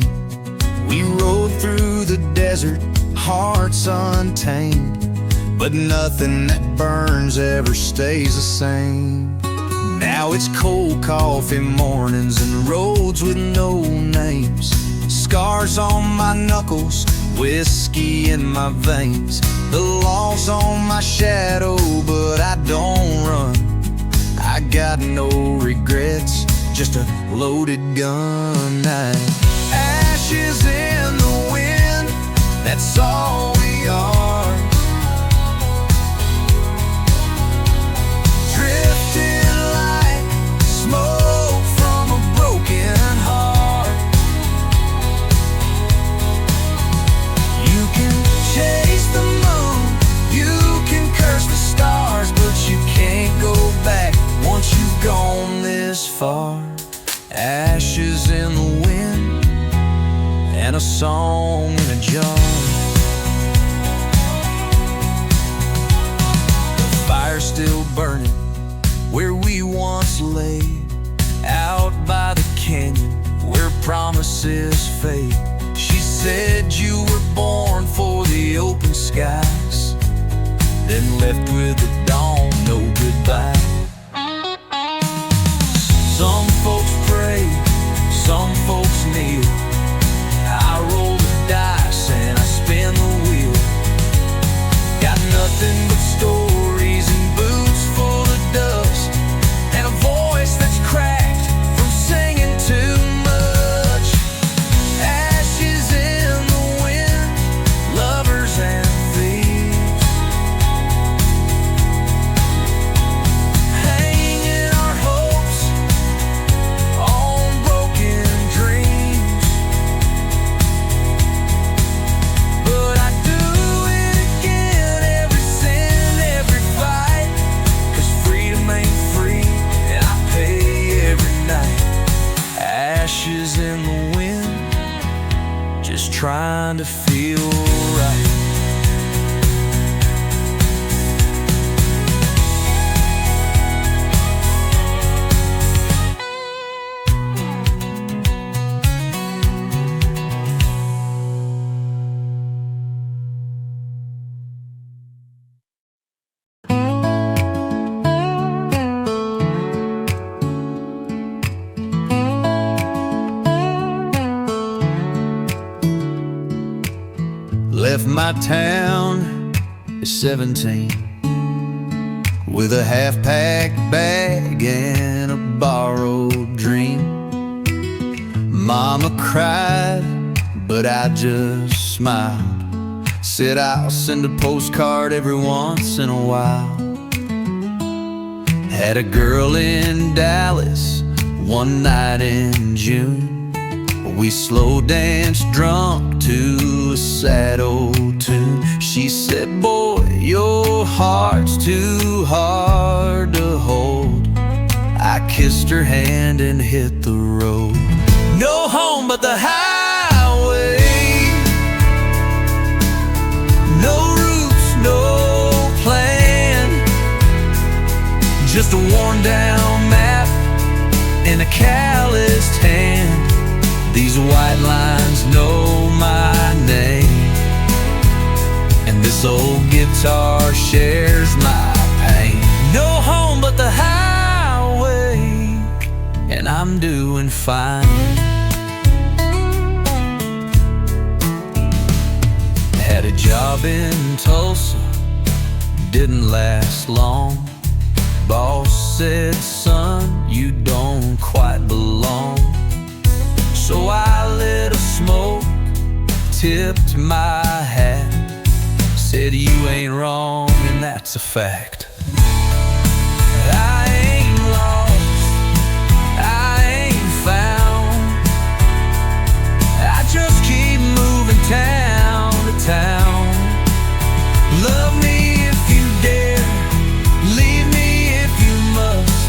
We rode through the desert, hearts untamed, but nothing that burns ever stays the same. Now it's cold coffee mornings and roads with no names, scars on my knuckles, whiskey in my veins. The law's on my shadow, but I don't run. I got no regrets, just a loaded gun. Ashes in the wind, that's all we are. Drifting like smoke from a broken heart. You can chase the moon, you can curse the stars, but you can't go back once you've gone this far. Ashes in the wind and a song in a jar. The fire's still burning where we once lay, out by the canyon where promises fade. She said you were born for the open skies, then left with the dawn, no goodbye. Some folks pray, some folks kneel. I roll the dice and I spin the wheel. Got nothing but stories and boots full of dust, and a voice that's cracked from singing too much. Ashes in the wind, lovers and thieves, hanging our hopes on broken dreams. But I do it again, every sin, every fight, 'cause freedom ain't free, and I pay every night. Ashes in the wind, just trying to feel right. Left my town at 17 with a half-packed bag and a borrowed dream. Mama cried, but I just smiled. Said I'll send a postcard every once in a while. Had a girl in Dallas one night in June. We slow danced drunk to a sad old tune. She said, boy, your heart's too hard to hold. I kissed her hand and hit the road. No home but the highway, no roots, no plan, just a worn down map in a calloused hand. These white lines know my name, and this old guitar shares my pain. No home but the highway, and I'm doing fine. Had a job in Tulsa, didn't last long. Boss said, son, you don't quite belong. So I lit a smoke, tipped my hat, said you ain't wrong, and that's a fact. I ain't lost, I ain't found, I just keep moving town to town. Love me if you dare, leave me if you must.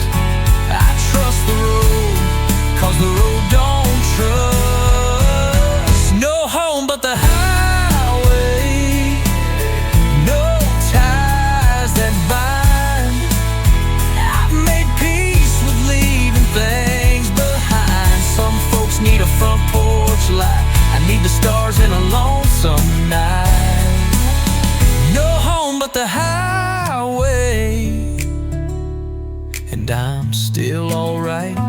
I trust the road, 'cause the road don't trust. No home but the highway, no ties that bind. I've made peace with leaving things behind. Some folks need a front porch light, I need the stars in a lonesome night. No home but the highway, and I'm still alright.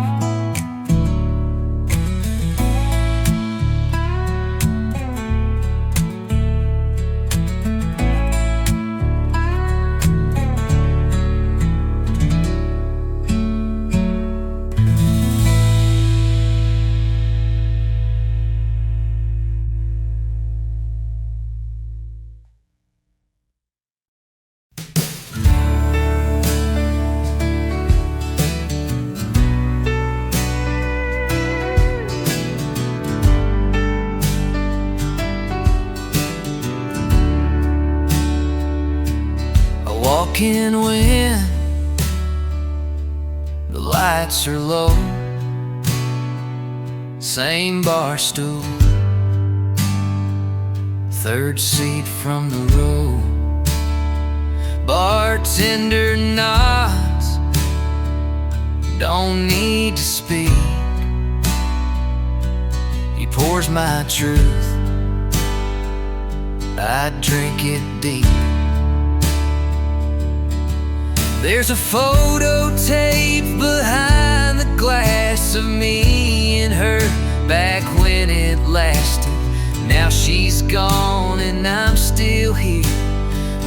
walking when the lights are low. Same bar stool, third seat from the row. Bartender nods, don't need to speak. He pours my truth, I drink it deep. There's a photo tape behind the glass of me and her back when it lasted. Now she's gone and I'm still here,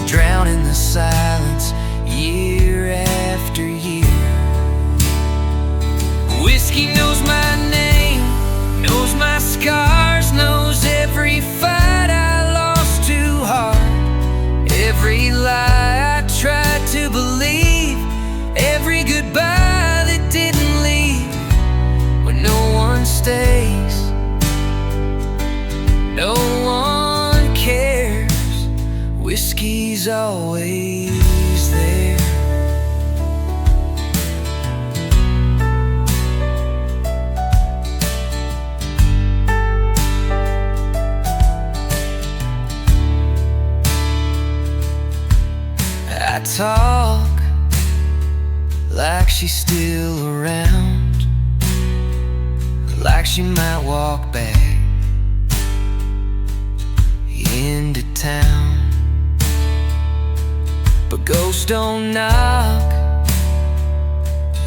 drowning the silence year after year. Whiskey knows my name, knows my scars, knows every fight I lost too hard, every lie I tried to believe, every goodbye that didn't leave. When no one stays, no one cares, whiskey's always there. I talk like she's still around, like she might walk back into town. But ghosts don't knock,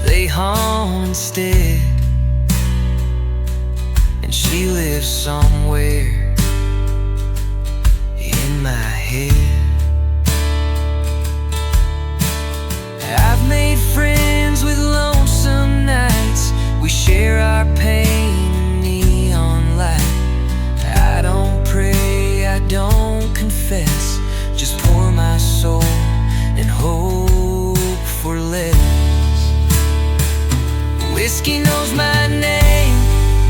they haunt instead. And she lives somewhere in my head. I've made friends with lonesome nights, we share our pain in neon light. I don't pray, I don't confess, just pour my soul and hope for less. Whiskey knows my name,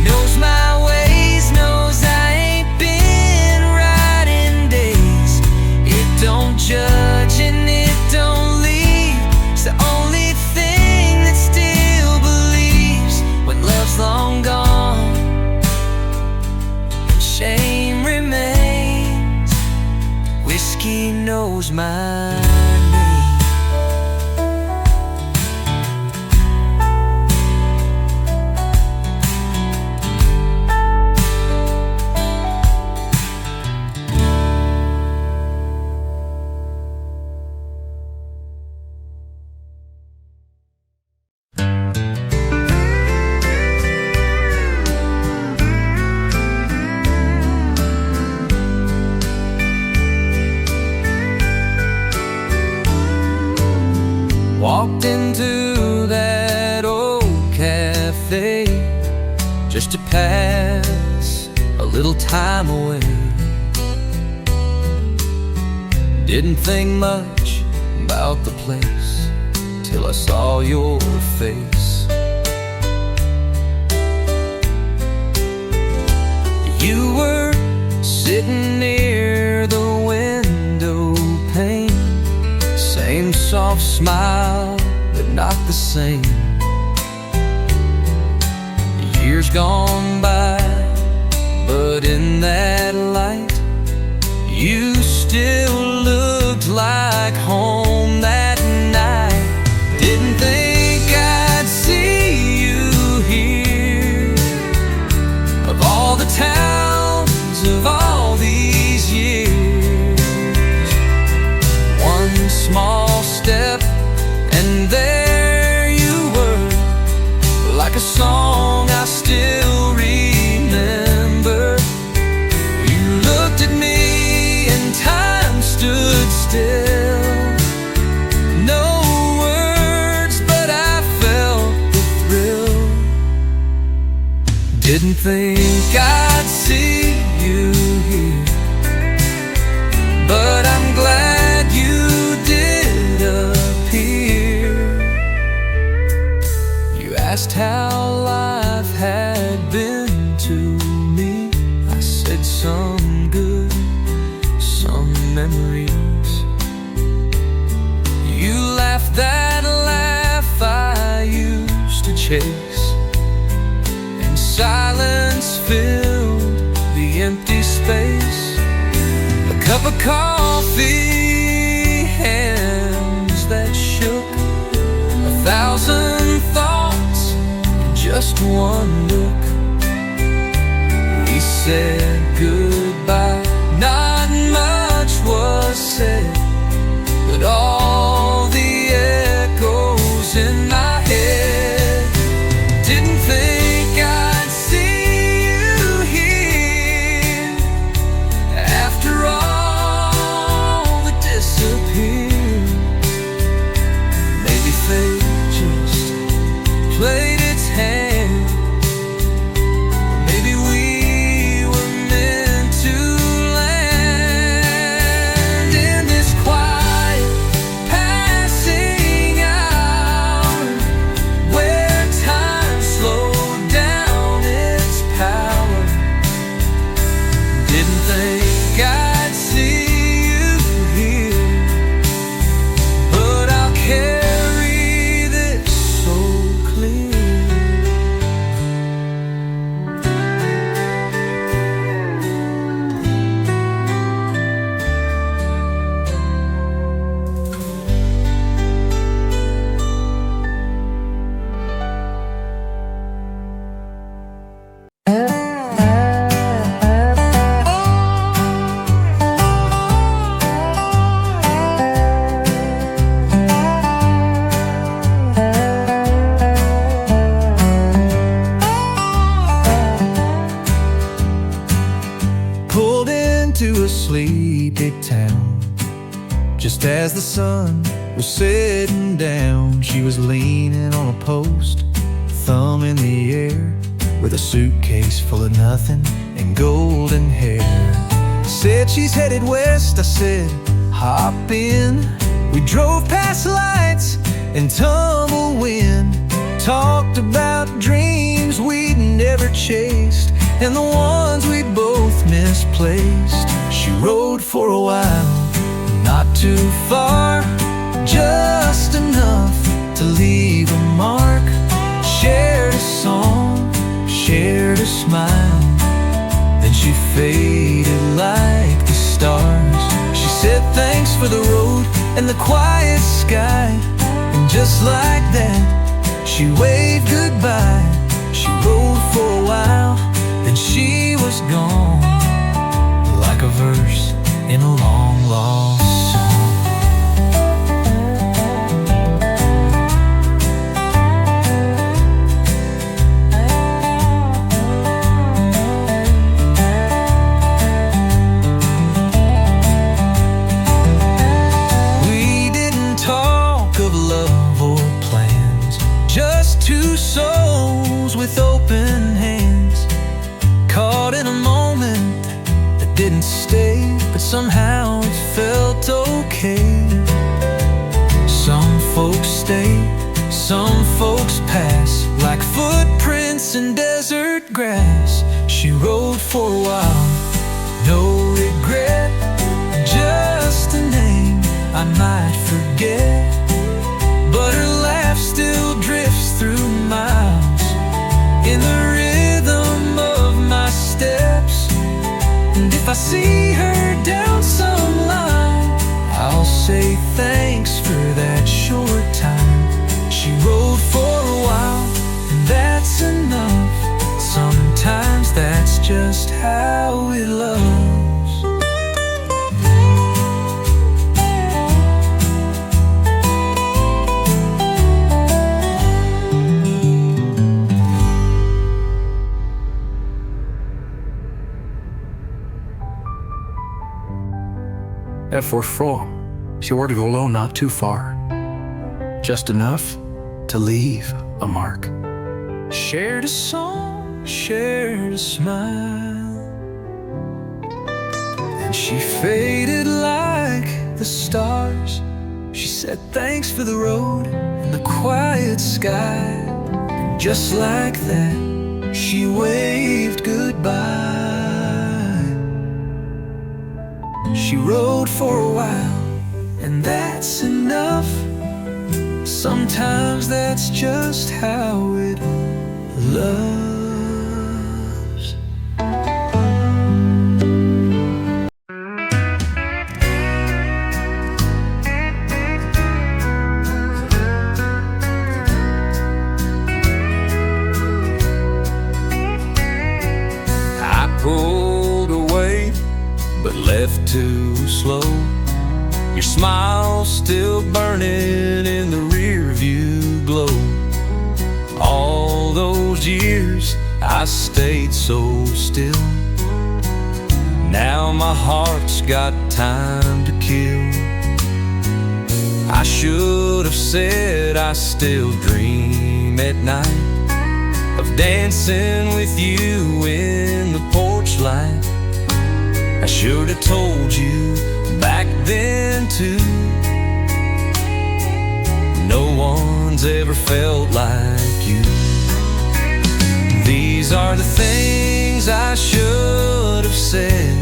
knows my ways, knows I ain't been right in days. It don't judge and it don't leave, it's the only thing that still believes when love's long gone and shame remains. Whiskey knows my name. Walked into that old cafe just to pass a little time away. Didn't think much about the place till I saw your face. You were sitting near the window pane, same soft smile, but not the same. Years gone by, but in that light, you still looked like home that night. Didn't think I'd see you here, of all the towns of all these years. One small step and there you were, like a song I still remember. You looked at me and time stood still. No words, but I felt the thrill. Didn't think I'd see you here, but I'm glad you did appear. You asked how life had been to me. I said some good, some memories. You chase, and silence filled the empty space. A cup of coffee, hands that shook, 1,000 thoughts in just one look. We said goodbye, not much was said, but all the echoes in my head. Didn't think I'd see you here after all that disappeared. Maybe fate just played its hand. Maybe we were meant to land in this quiet passing hour, where time slowed down its power. Didn't think I'd see you here, but I'll carry this so clear. Pulled into a sleepy town just as the sun was setting down. She was leaning on a post, thumb in the air, with a suitcase full of nothing and golden hair. Said she's headed west, I said hop in. We drove past lights and tumblewind, talked about dreams we'd never chased and the ones we both misplaced. She rode for a while, not too far, just enough to leave a mark. Shared a song, shared a smile, then she faded like the stars. She said thanks for the road and the quiet sky, and just like that, she waved goodbye. She rode for a while, then she was gone, like a verse in a long lost song. We didn't talk of love or plans, just two souls with open hands, caught in a moment that didn't stay, but somehow it felt okay. Some folks stay, some folks pass, like footprints in desert grass. She rode for a while, no regret, just a name I might forget, but her laugh still drifts through miles in the rhythm of my steps. And if I see her down some line, I'll say thanks for that short time. She rode for a while, and that's enough. Sometimes that's just how it loves. F44, she were to go low, not too far, just enough to leave a mark. Shared a song, shared a smile, and she faded like the stars. She said thanks for the road and the quiet sky, and just like that, she waved goodbye. She rode for a while, and that's enough. Sometimes that's just how it loves. I pulled away, but left too slow. Your smile still burning in the rear view glow. All those years I stayed so still. Now my heart's got time to kill. I should have said I still dream at night of dancing with you in the porch light. I should have told you back then too. No one's ever felt like you. These are the things I should have said,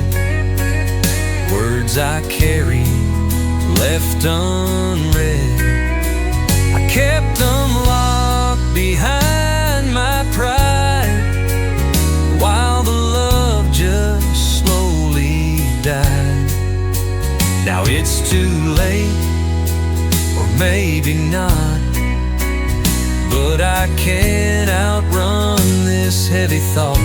words I carry left unread. I kept them locked behind my pride, while the love just slowly died. Now it's too late, or maybe not, but I can't outrun this heavy thought.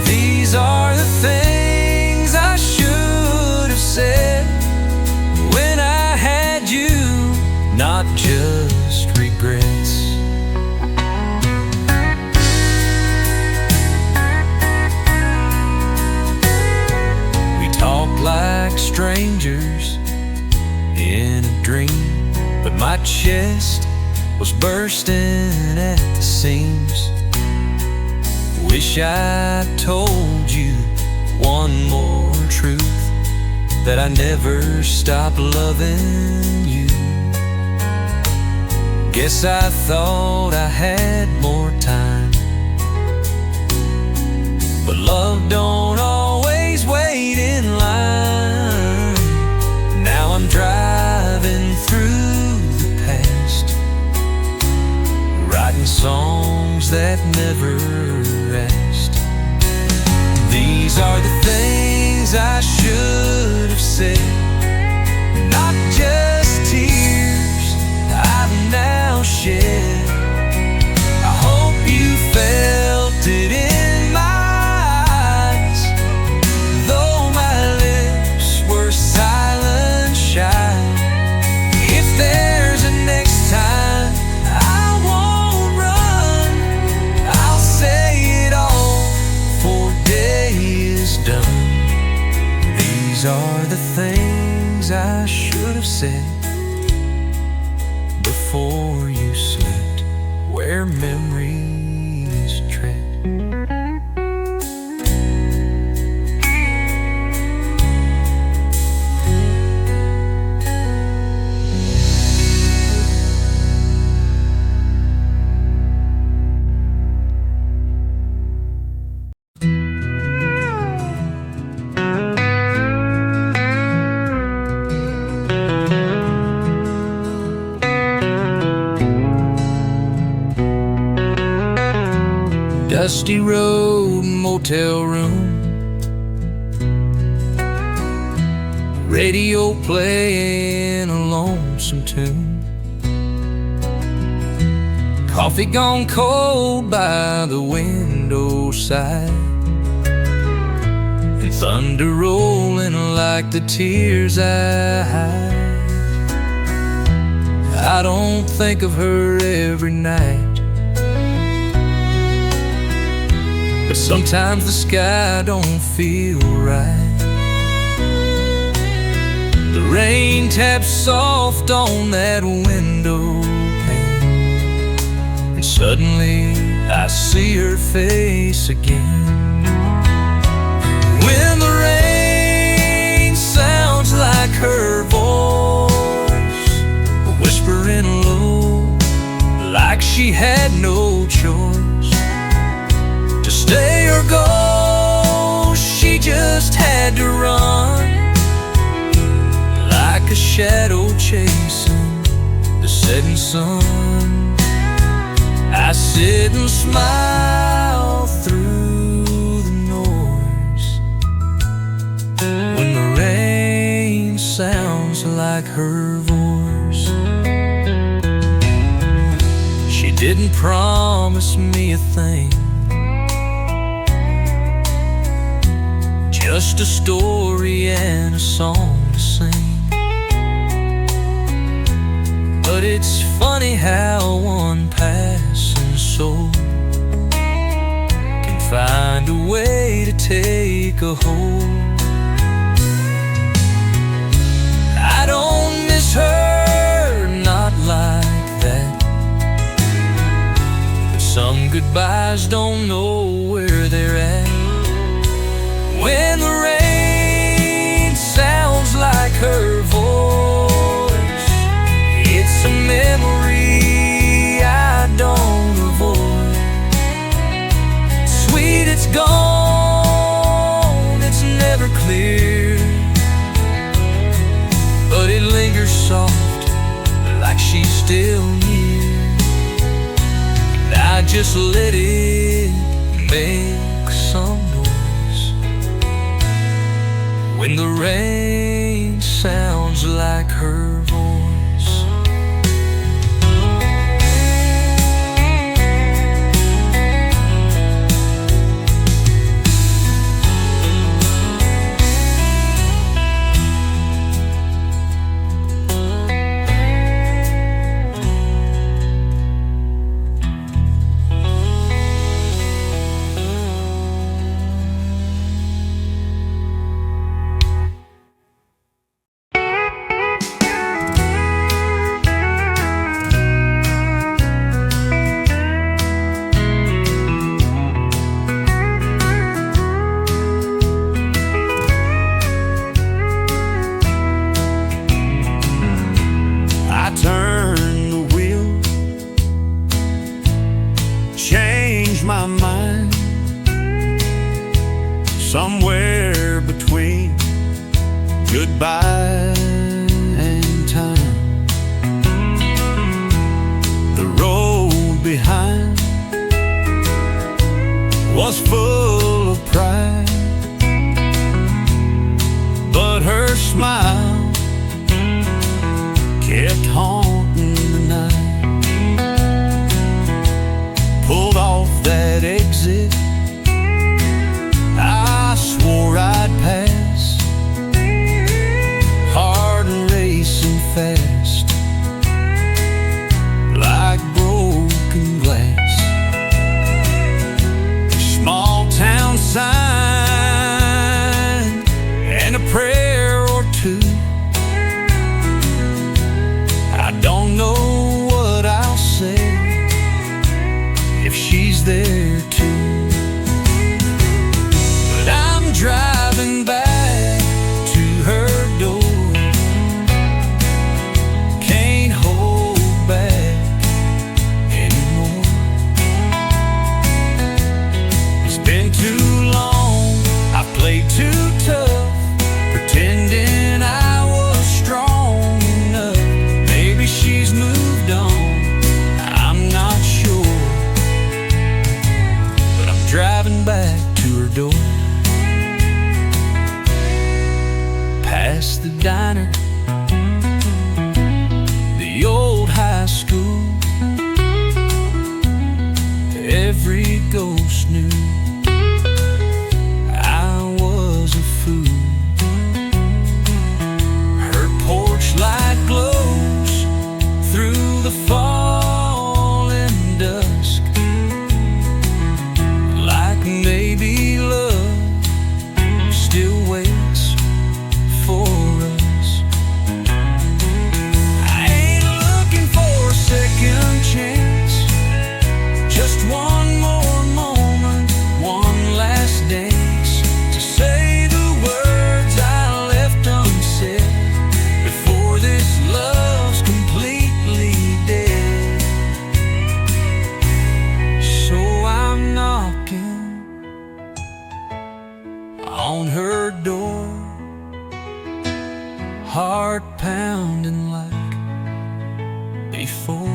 These are the things I should have said when I had you, not just regrets. We talked like strangers in a dream, but my chest was bursting at the seams. Wish I told you one more truth, that I never stopped loving you. Guess I thought I had more time, but love don't always wait in line. Now I'm driving through the past, writing songs that never asked. These are the things I should have said, not just tears I've now shed. I hope you felt it in my eyes, though my lips were silent shy. If there's a next time, I won't run, I'll say it all before day is done. These are the things I should have said before you slept where memories tread. Dusty road, motel room, radio playing a lonesome tune, coffee gone cold by the window side, and thunder rolling like the tears I hide. I don't think of her every night, but sometimes the sky don't feel right. The rain taps soft on that window pane, and suddenly I see her face again. When the rain sounds like her voice, whispering low, like she had no choice to stay or go. She just had to run, like a shadow chasing the setting sun. I sit and smile through the noise when the rain sounds like her voice. She didn't promise me a thing, just a story and a song to sing. But it's funny how one passing soul can find a way to take a hold. I don't miss her, not like that, but some goodbyes don't know where they're at. When the rain sounds like her voice, it's a memory I don't avoid. Sweet, it's gone, it's never clear, but it lingers soft like she's still near. And I just let it make some noise when the rain sounds like her voice. My mind somewhere between goodbye and time. The road behind was full of pride, but her smile kept haunting the night. Pulled off that exit I swore I'd pass, hard and racing fast like broken glass. A small town sign and a prayer or two. I don't know what I'll say if she's there too. But I'm driving back to her door, can't hold back anymore. It's been too long, I played too tough, pretending I was strong enough. Maybe she's moved on, I'm not sure. Driving back to her door, past the diner, the old high school. Every ghost knew I was a fool. Her porch light glows through the falling dusk, maybe love still waits for us. I ain't looking for a second chance, just one more moment, one last dance, to say the words I left unsaid before this love's completely dead. So I'm knocking on her door, heart pounding like a 24.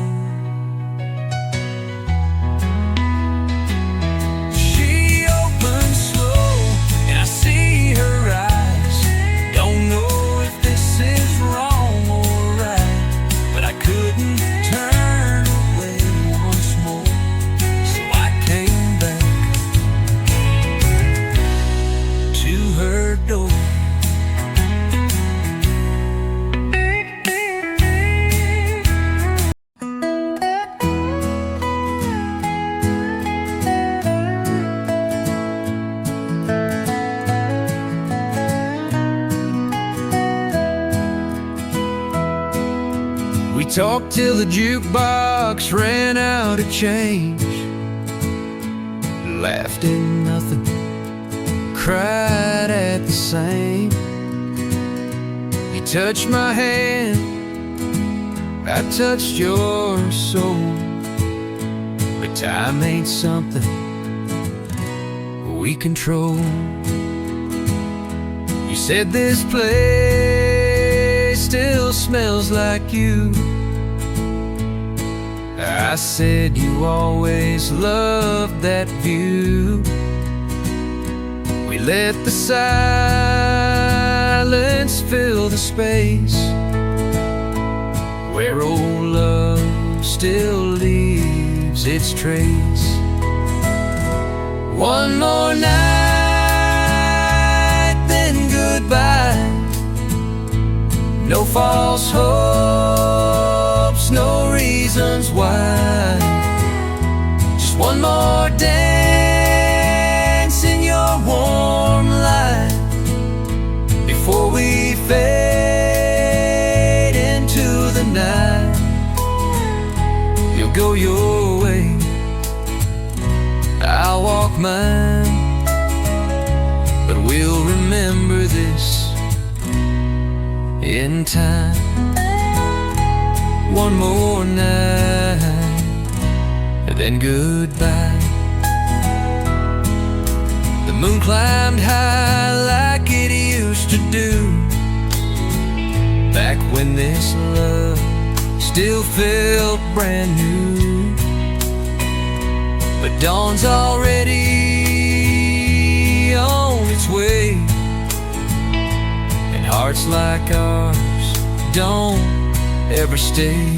She opens slow and I see her eyes. Don't know if this is wrong or right, but I couldn't turn away once more, so I came back to her door. We talked till the jukebox ran out of change, laughed at nothing, cried at the same. You touched my hand, I touched your soul, but time ain't something we control. You said this place still smells like you. I said you always loved that view. We let the silence fill the space where old love still leaves its trace. One more night, then goodbye. No false hopes, no reasons why. Just one more dance in your warm light before we fade into the night. You'll go your way, I'll walk mine, but we'll remember this in time. One more night, then goodbye. The moon climbed high like it used to do, back when this love still felt brand new. But dawn's already on its way, and hearts like ours don't ever stay.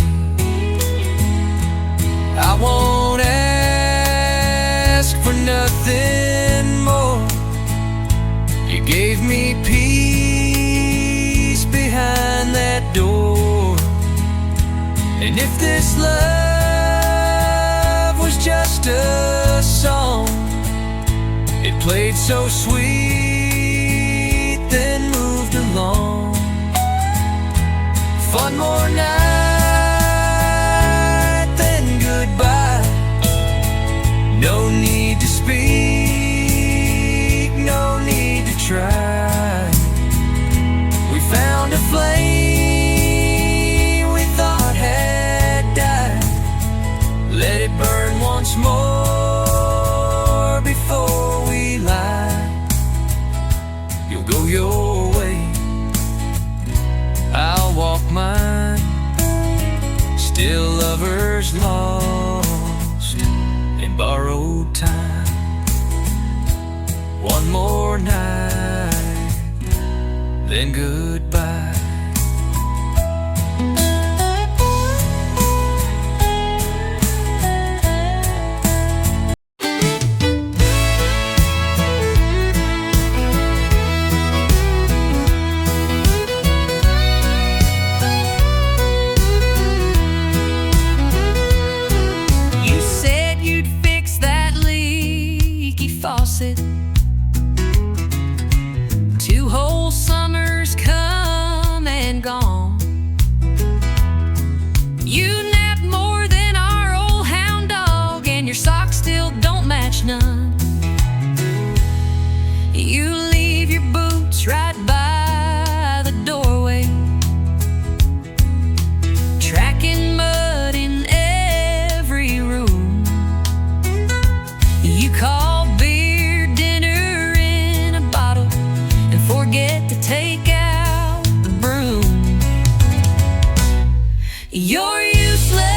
I won't ask for nothing more. You gave me peace behind that door. And if this love was just a song, it played so sweet, then moved along. One more night, then goodbye. No need to speak, no need to try. We found a flame we thought had died. Let it burn once more before we lie. You'll go your way, I'll walk mine. Still lovers lost in borrowed time. One more night, then goodbye. Two whole summers come and gone. You napped more than our old hound dog, and your socks still don't match none. You leave your boots right by the doorway, tracking mud in every room. You call beer dinner in a bottle and forget to take out the broom. You're useless.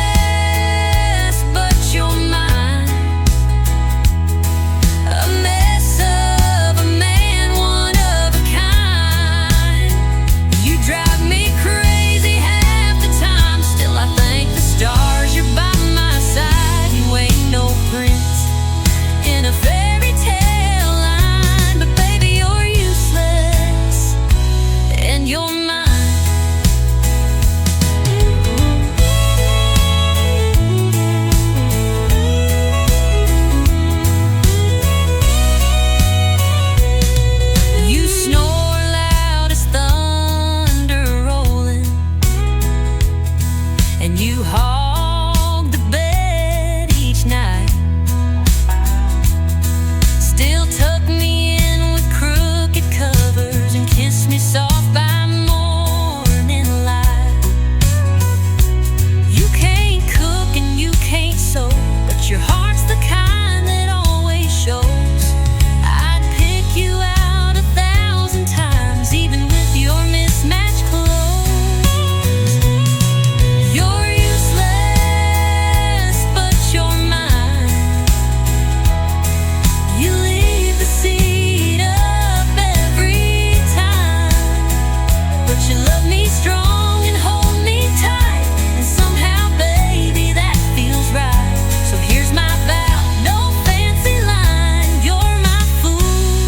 but you love me strong and hold me tight, and somehow, baby, that feels right. So here's my vow, no fancy line. You're my fool,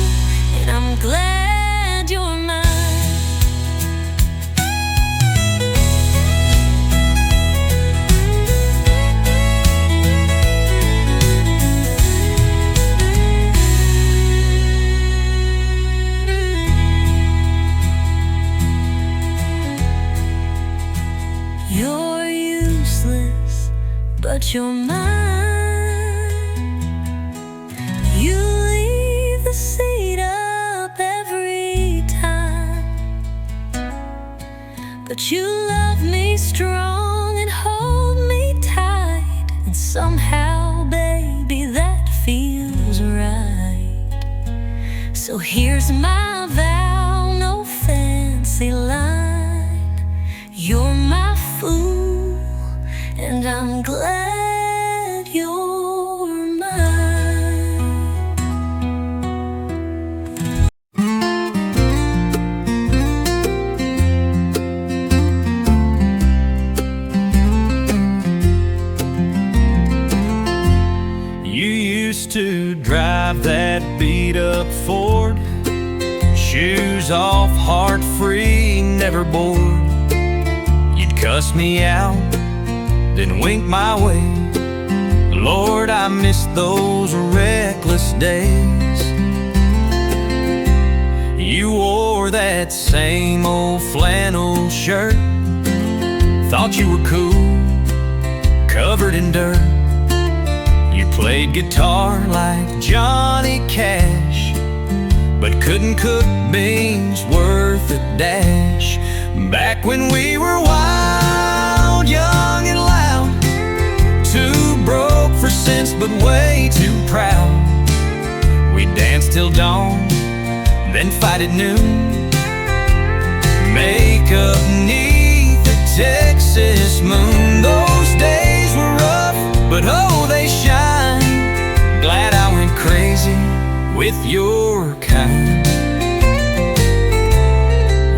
and I'm glad you're mine. You're useless, but you're mine. You leave the seat up every time, but you love me strong and hold me tight, and somehow, baby, that feels right. So here's my vow, no fancy line. You're my fool, and I'm glad you're mine. You used to drive that beat-up Ford, shoes off, heart free, never bored. You'd cuss me out, then wink my way. Lord, I miss those reckless days. You wore that same old flannel shirt, thought you were cool, covered in dirt. You played guitar like Johnny Cash, but couldn't cook beans worth a dash. Back when we were wild, young and loud, too broke for sense but way too proud. We'd dance till dawn, then fight at noon, make up 'neath the Texas moon. Those days were rough, but oh, they shine. Glad I went crazy with your kind.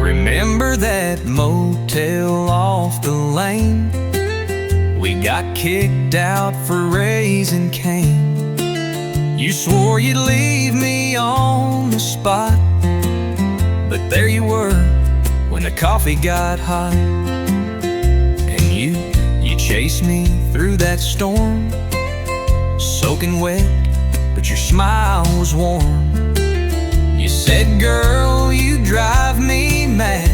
Remember that motel off the lane? We got kicked out for raising Cain. You swore you'd leave me on the spot, but there you were when the coffee got hot. And you chased me through that storm, soaking wet, but your smile was warm. You said, girl, you drive me mad,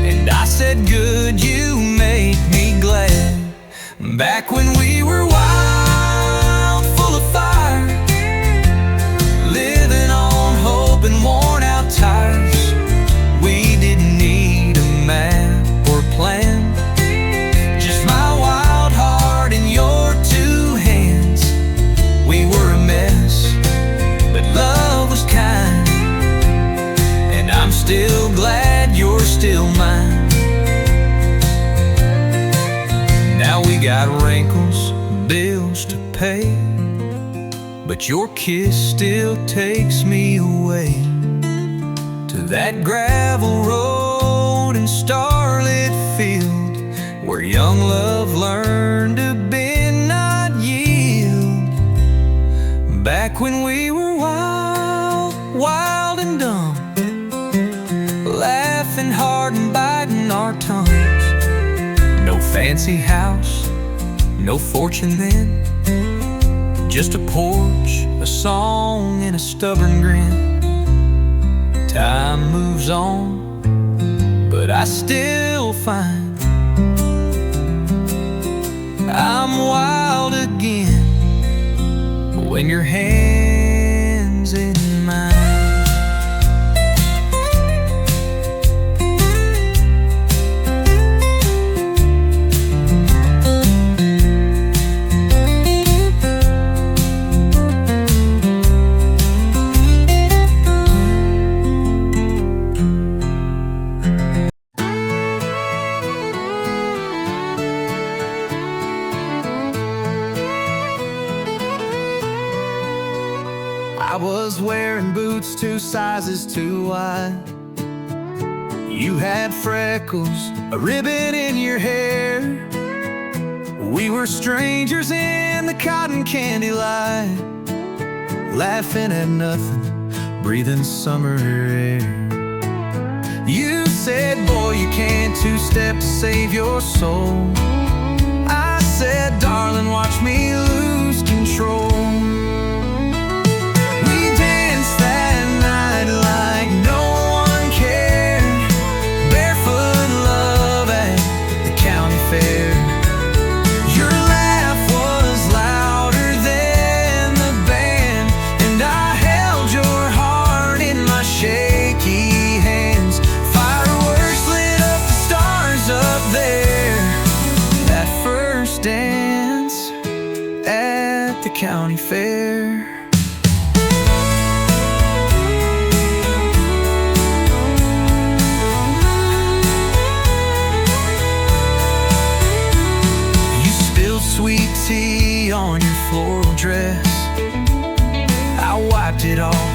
and I said, good, you make me glad. Back when we were wild, full of fire, living on hope and worn out tires. We didn't need a map or a plan, just my wild heart in your two hands. We were a mess, but love was kind, and I'm still glad you're still mine. Now we got wrinkles, bills to pay, but your kiss still takes me away to that gravel road and starlit field where young love learned to bend, not yield. Back when we were wild, wild and dumb, laughing hard and biting our tongues. No fancy house, no fortune then, just a porch, a song, and a stubborn grin. Time moves on, but I still find I'm wild again when your hand's in mine. I was wearing boots 2 sizes too wide. You had freckles, a ribbon in your hair. We were strangers in the cotton candy light, laughing at nothing, breathing summer air. You said, boy, you can't two-step to save your soul. I said, darling, watch me lose control. We danced that night like no one cared, barefoot love at the county fair. Your laugh was louder than the band, and I held your heart in my shaky hands. Fireworks lit up the stars up there. That first dance at the county fair. You spilled sweet tea on your floral dress. I wiped it off